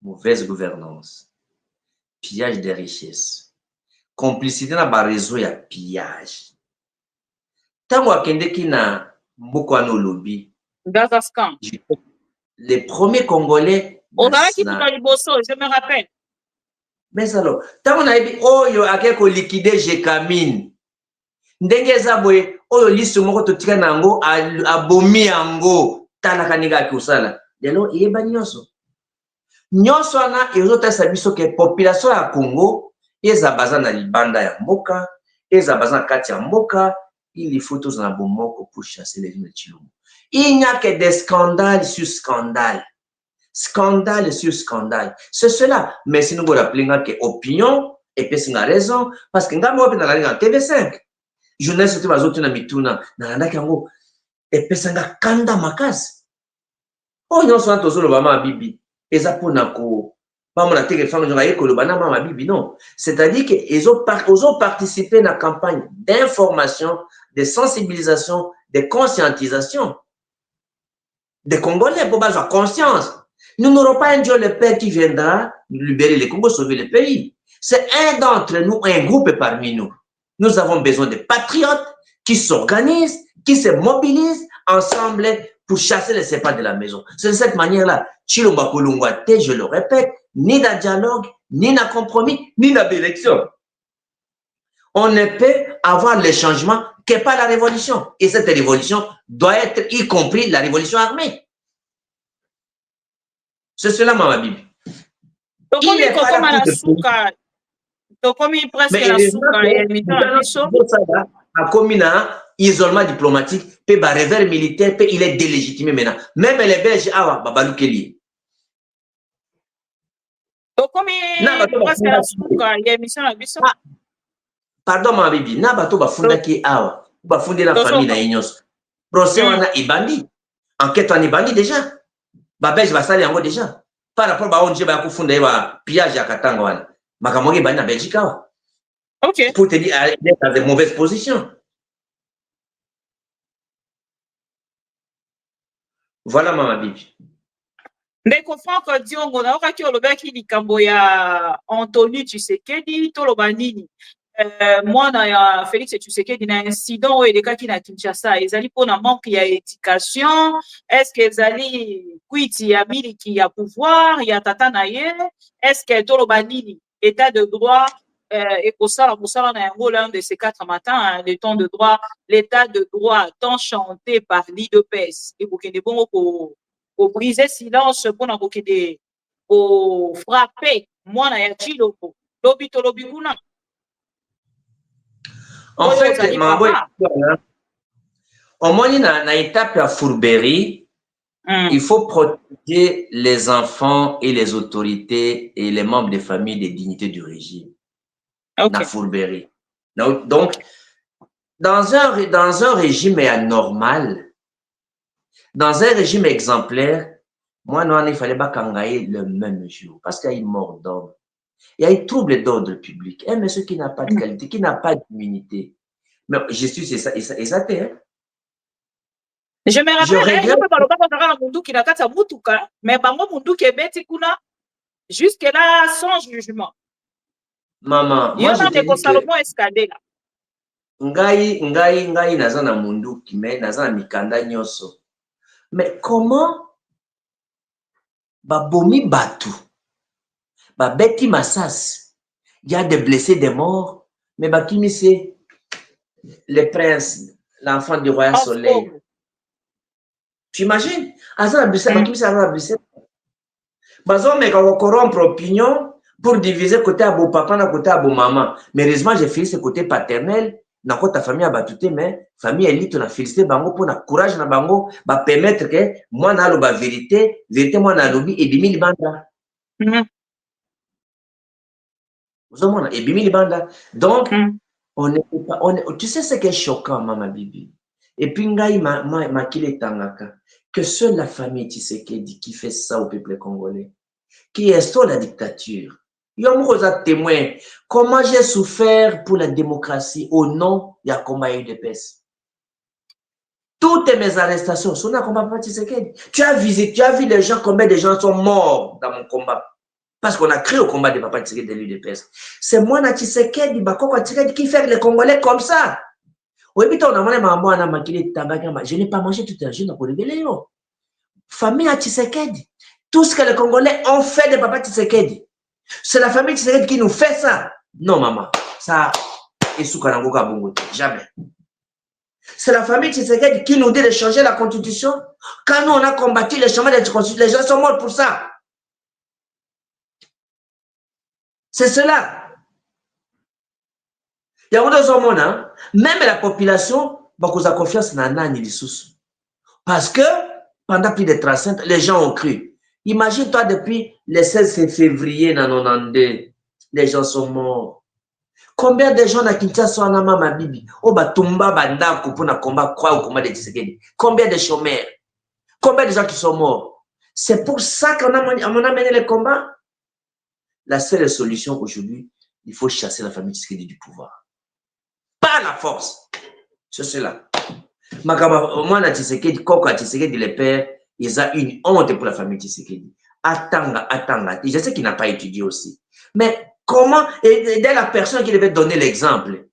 mauvaise gouvernance, pillage des richesses, complicité na ba réseau ya pillage. Tango akendeki na mboka no lobi. Gazascan. Les premiers Congolais. Ozalaki kuta liboso, je me rappelle. Mais alors, tango na yebi oyo akeko liquider Jekamine. Ndenge eza boye oyo liste moko totika nango abomi yango tala kaninga akosala. Lelo yeba nyonso. Nyonso ana ezotasa biso ke population ya Congo eza baza na libanda ya mboka, eza baza na kati ya mboka, il faut tous na bomoko pour chasser les gens de Tshilombo. Il n'y a que des scandales sur scandales. Scandale sur scandale. C'est cela. Mais si nous vous rappelons que opinion, et puis c'est une raison, parce que nous avons en TV5. Journaliste qui va na mituna, na kango, et puis c'est un kanda makas. Oh, non, soit tous le Bama Bibi. Et ça pour nako. Pas mon téléphone, je vais le Bana Mama Bibi, non. C'est-à-dire qu'ils ont participé à la campagne d'information, de sensibilisation, de conscientisation. Des Congolais pour avoir conscience. Nous n'aurons pas un Dieu le Père qui viendra libérer les Congos, sauver le pays. C'est un d'entre nous, un groupe parmi nous. Nous avons besoin de patriotes qui s'organisent, qui se mobilisent ensemble pour chasser les sépas de la maison. C'est de cette manière-là. Tshilombo Kolongwate, je le répète, ni d'un dialogue, ni d'un compromis, ni d'élection. On ne peut avoir le changement que par la révolution. Et cette révolution doit être y compris la révolution armée. C'est cela, Mama Bibi. Il est pas là pour isolement diplomatique, puis par revers militaire, puis il est délégitimé maintenant. Même les Belges, Babalou Kelly. Pardon, Mama Bibi, na bato bafunda ki awa, bafundi la famille na inyos. Procès wana ibandi. Enquête wana ibandi déjà. Babelge basali yango déjà. Par rapport à onje ba kufunda ba pillage ya Katanga wana. Makamoge ibandi na Belgique awa. OK. Pour te dire il est dans de mauvaises positions. Voilà Mama Bibi. Ndeko Franck Diongo na okaki olobaki likambo ya Anthony Tshisekedi toloba nini? Mwana ya Félix Tshisekedi na incident oyo elekaki na Kinshasa ezali mpona manque ya éducation, est-ce que ezali kwiti ya miliki ya pouvoir ya tata na ye, est-ce que toloba nini état de droit ekosala mosala na yango l'un de ces 4 matins, le temps de droit, l'état de droit tant chanté par l'IDPS ekokende bongo ko briser silence mpona kokende ko frapper mwana ya Tshilombo lobi tolobi kuna. En fait, au moins, dans l'étape à Fourberie, il faut protéger les enfants et les autorités et les membres des familles des dignités du régime. Dans Fourberie. Donc, dans un régime anormal, dans un régime exemplaire, moi, non, il fallait pas kangaï le même jour parce qu'il y a une mort d'homme. Il y a un trouble d'ordre public. Un monsieur qui n'a pas de qualité, qui n'a pas d'immunité. Mais justice, c'est ça, et ça hein? Je me rappelle, mais jusque là, sans jugement. Maman, moi, je te dis que ngai, naza na munduki, mais naza na mikanda nyoso. Mais comment babomi batu? Beti Massas, il y a des blessés, des morts, mais Bakimi c'est le prince, l'enfant du royaume soleil. Tu imagines? Bakimi c'est un blessé. Bazon mais quand on corrompt l'opinion pour diviser côté à beau papa, na côté à beau maman. Mais heureusement j'ai fait ce côté paternel, na côté ta famille a battuté, mais famille élite on a félicité bango pour na courage na bango, ba permettre que moi na lo ba vérité moi na lobby et demi libanda. Donc, tu sais ce qui est choquant, Mama Bibi? Et puis, Ngai Makile Tangaka, que seule la famille Tshisekedi qui fait ça au peuple congolais, qui instaure la dictature. Yomrosa témoin, comment j'ai souffert pour la démocratie au nom de combat UDPS. Toutes mes arrestations sont dans le combat Tshisekedi. Tu as vu les gens, combien de gens sont morts dans mon combat. Parce qu'on a créé au combat de Papa Tshisekedi de l'UDPS. C'est moi, Tshisekedi, qui fait les Congolais comme ça. Je n'ai pas mangé tout un jour pour révéler. Famille à Tshisekedi. Tout ce que les Congolais ont fait de Papa Tshisekedi. C'est la famille Tshisekedi qui nous fait ça. Non, maman. Ça, jamais. C'est la famille Tshisekedi qui nous dit de changer la constitution. Quand nous, on a combattu le changement de la constitution, les gens sont morts pour ça. C'est cela. Il y a deux hommes, hein? Même la population, beaucoup a confiance dans Nani Lissous. Parce que pendant plus de 35 ans, les gens ont cru. Imagine-toi depuis le 16 février 1992, les gens sont morts. Combien de gens à Kinshasa sont en ma bibi? Oh, bah, Tumba, Banda, Kupuna, combat, quoi, au combat de Tshisekedi. Combien de chômeurs? Combien de gens qui sont morts? C'est pour ça qu'on a mené le combat. La seule solution aujourd'hui, il faut chasser la famille Tshisekedi du pouvoir. Pas la force. C'est cela. Moi, Tshisekedi, Koko, Tshisekedi, les pères, ils ont une honte pour la famille Tshisekedi. Attends. Je sais qu'il n'a pas étudié aussi. Mais comment, et dès la personne qui devait donner l'exemple,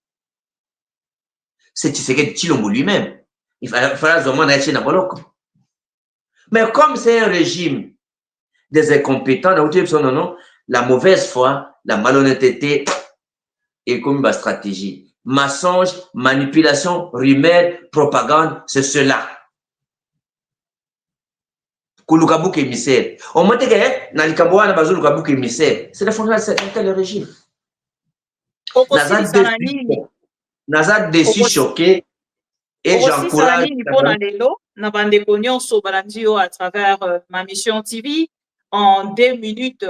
c'est Tshisekedi Tshilombo lui-même. Il fallait vraiment être chez Naboloko. Mais comme c'est un régime des incompétents, la mauvaise foi, la malhonnêteté et comme une stratégie. Mensonge, manipulation, rumeur, propagande, c'est cela. Kouloukabouk émissaire. On m'a dit que dans le Cameroun, Kouloukabouk émissaire. C'est le fondement de tel régime. Naza déçu, choqué. Et j'encourage. À travers ma mission TV, en 2 minutes,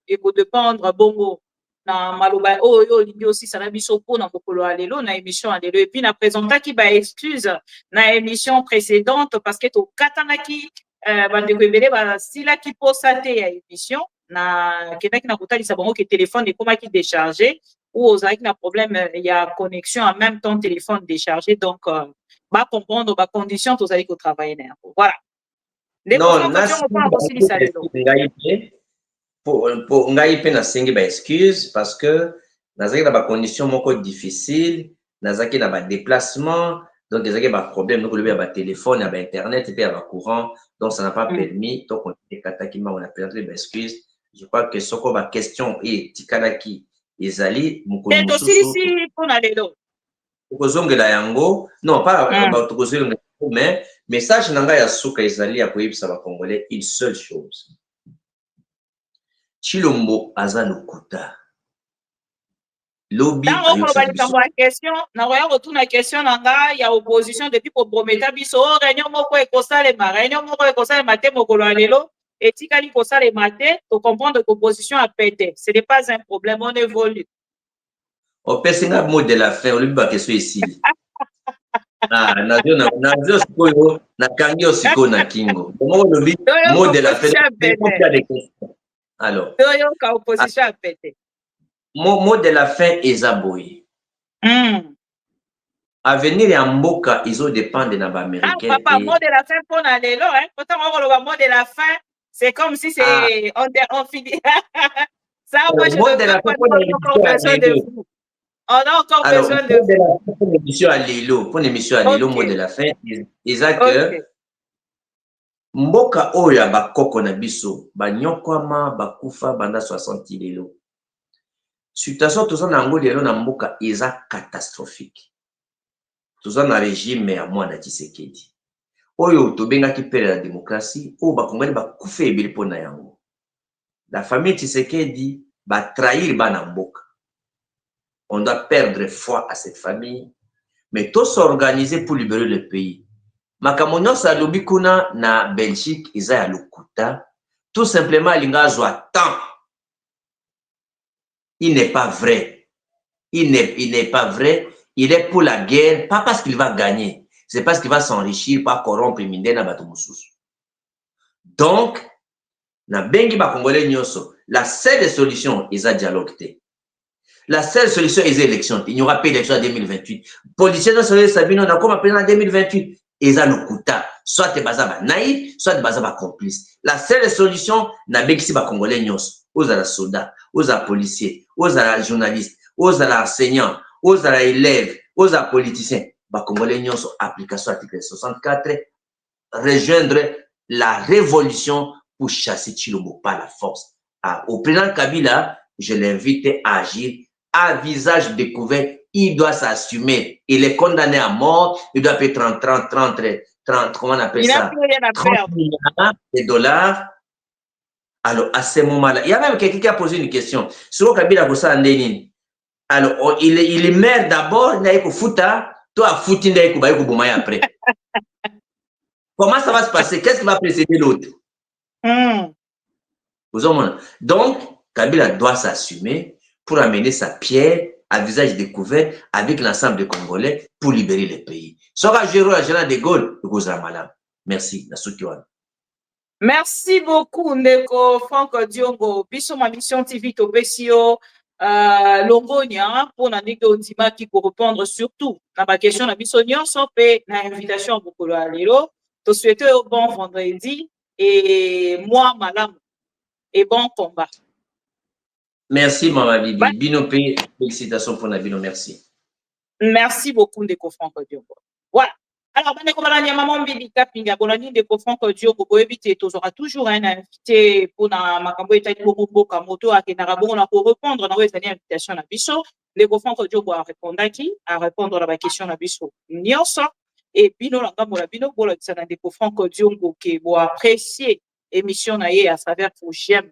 et pour dépendre bongo. Na maloba oyo lingi aussi ça na biso po na kokolo alelo na émission alelo et puis na présenta ki ba excuse na émission précédente parce que to katanaki bande ko ebele ba sila ki posate ya émission na kenaki na kotalisa bango ke téléphone ekomaki déchargé ou ozaki na problème il y a connexion en même temps téléphone déchargé donc ba comprendre ba condition to zali ko travailler na voilà non na pour ngai pe na sengi ba excuse parce que nazaki na ba condition moko difficile nazaki na ba déplacement donc nazaki ba problème donc le ba téléphone ya ba internet et puis ya ba courant donc ça n'a pas permis donc on ekataki ma on a présenté ba excuse je crois que soko ba question et tikanaki ezali mukolo mususu ici pour na lelo kozongela yango non pas ba kozongela mais message na ngai ya suka ezali ya koyebisa ba congolais une seule chose. Tshilombo aza lokuta. Lobby question, na roya retourna question nanga ya opposition depuis pour prometa biso réunion moko ekosalema te mokolo alelo etikali kosalema te to comprendre que opposition a pété. Ce n'est pas un problème, on évolue. O pesinga mot de la fin, olobi ba question ici. Ah, nazio sikoyo na kangi osiko na kingo. Mot de la fin. Alors, mot de la fin est aboyé. Avenir et Mboka, ils ont dépendé de l'américain. Ah, papa, mot de la fin pour aller là, hein. Pourtant, le mot de la fin, c'est comme si c'est on finit. Ça, moi, je ne veux pas encore besoin de vous. On a encore besoin de vous. Pour l'émission à Lilo, mot de la fin, ils ont que Mboka oya bakoko na biso banyokwama bakufa banda 60 lelo. Situation toza na ngo lelo na mboka eza catastrophique. Toza na régime ya mwana Tshisekedi. Oyo tobengaki pere la démocratie o bakongani bakufa ebele pona yango. La famille Tshisekedi ba trahir bana mboka. On doit perdre foi à cette famille mais tous s'organiser pour libérer le pays. Makamono salobi kuna na Belgique iza ya lokuta tout simplement linga zwa temps. Il n'est pas vrai. Il n'est pas vrai. Il est pour la guerre, pas parce qu'il va gagner. c'est parce qu'il va s'enrichir par corrompre Mindena Batomoussous. Donc, na bengi ba Congolais nyoso, la seule solution est le dialogue. La seule solution est l'élection. Il n'y aura pas d'élection en 2028. Politiciens dans Sabino, on a comme appelé en 2028. Ils ont le quota. Soit tu es naïf, soit tu es complice. La seule solution, na bengi si ba Congolais nyoso, aux soldats, aux policiers, aux journalistes, aux enseignants, aux élèves, aux politiciens. Ba Congolais nyoso, application article 64, rejoindre la révolution pour chasser Tshilombo par la force. Au président Kabila, je l'invite à agir à visage découvert. Il doit s'assumer. Il est condamné à mort. Il doit payer 30, comment on appelle ça? 30 milliards de dollars. Alors, à ce moment-là, il y a même quelqu'un qui a posé une question. Sur Kabila, alors, il est maire d'abord, il a fouta, toi, fouti, il a après. Comment ça va se passer? Qu'est-ce qui va précéder l'autre? Donc, Kabila doit s'assumer pour amener sa pierre à visage découvert avec l'ensemble des Congolais pour libérer le pays. Sora Géro, la général de Gaulle, le Gozra Malam. Merci. Merci beaucoup, Ndeko Franck Diongo. Biso ma mission TV Topesio Longonia pour l'année Ondima qui pour répondre surtout à ma question à Bissonion sans paix na invitation pour Kolo Alelo. Te souhaiter au bon vendredi et moi, madame, et bon combat. Merci, Maman Bibi. Binopé, félicitations pour Nabino, merci. Merci beaucoup, Ndeko Franck Diongo. Voilà. Alors, maman Bibi Kapinga, Ndeko Franck Diongo, tu auras toujours un invité pour ma cambo et Kamoto à Kenarabo, on a pour répondre dans les invitations à Bisso. Ndeko Franck Diongo a répondu à répondre à la question à Bisso. Nyonso. Et Bino Langamola Bino, pour le Ndeko Franck Diongo, qui vous apprécier émission naïe à travers vos j'aime,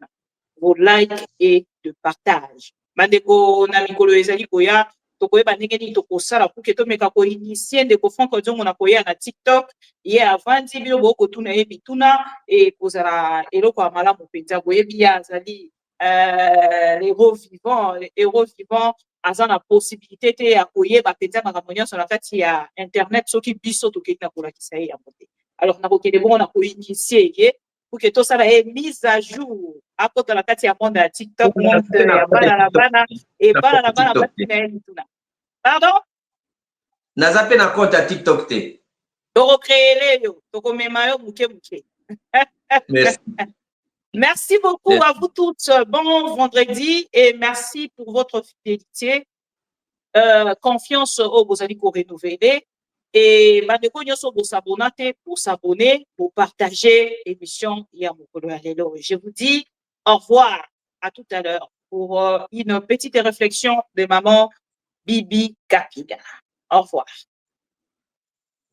vos likes et de partage. Bandeko Namikolo Ezali Koya, Tokoye Banegeni Tokosala, pour que tu me initié Ndeko Franck Diongo na Koya na TikTok, hier avant 10 Bino Boko Tuna et Bituna, et Kozara Eloko Amala Mopenza, Boye Bia Zali, les héros vivants, à la possibilité de accueillir Bapenza Maramonia sur la carte il y a internet ce qui biso to qui na kola qui ça y a monté alors na kokele bon on a initié pour que tout ça est mis à jour à côté de la carte il y a monde à TikTok monte ya bana et bana pardon nazape na compte à TikTok te to recréer yo to komema yo muke merci. Merci beaucoup à vous toutes. Bon vendredi et merci pour votre fidélité. Confiance au Bozali pour renouveler. Et pour s'abonner, pour partager l'émission Yamokolo Alelo. Je vous dis au revoir à tout à l'heure pour une petite réflexion de maman Bibi Kapinga. Au revoir.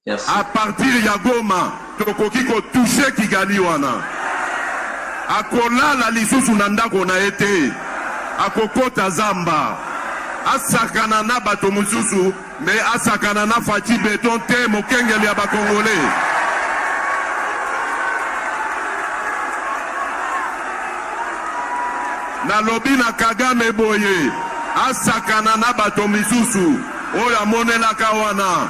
Merci. À partir de Yagoma, Tokoki ko touché Kigali wana. Akola la lisusu nandako na ete akokota zamba asakana na bato mususu me asakana na faci beton te mokengeli ya bakongole na lobi na Kagame boye asakana na bato misusu oya monelaka wana.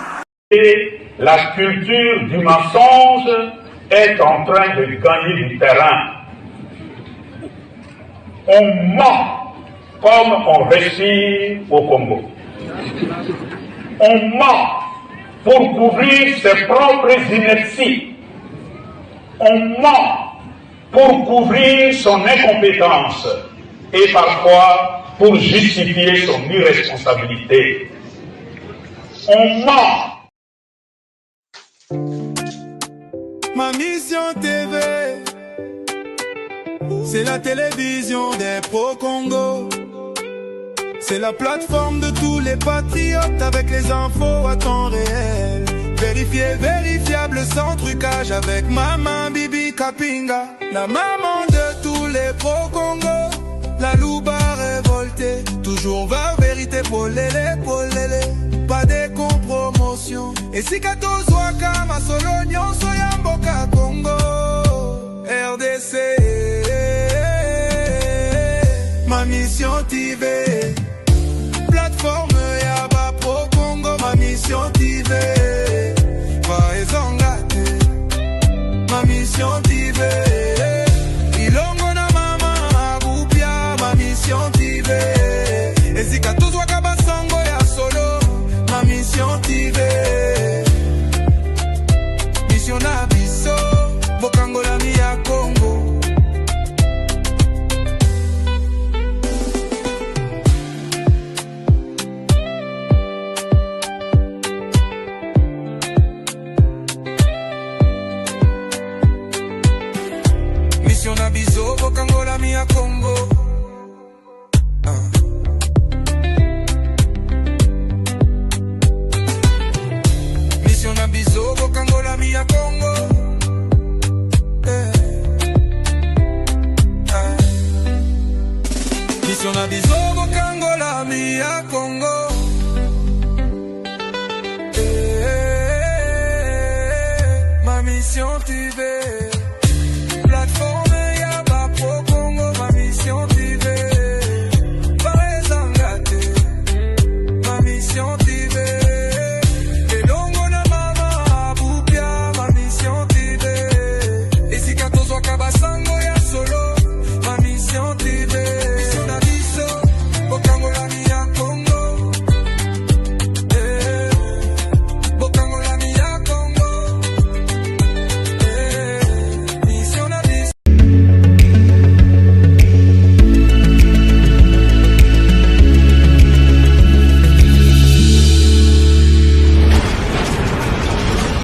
Et la culture du mensonge est en train de gagner du terrain. On ment comme on respire au Congo. On ment pour couvrir ses propres inerties. On ment pour couvrir son incompétence et parfois pour justifier son irresponsabilité. On ment. Ma mission TV, c'est la télévision des pro-Congo. C'est la plateforme de tous les patriotes avec les infos à temps réel. Vérifié, vérifiable, sans trucage avec maman Bibi Kapinga. La maman de tous les pro-Congo. La louba révoltée, toujours va vérité pour l'élé, pas de compromotion. Et si kato zwaka ma solonyon soya mboka Congo. RDC, ma mission TV. Plateforme Yaba Pro Congo, ma mission TV. Bokangola mia Congo. Mission na biso Bokangola mia Congo. Mission na biso Bokangola mia Congo. Ma mission tu veux.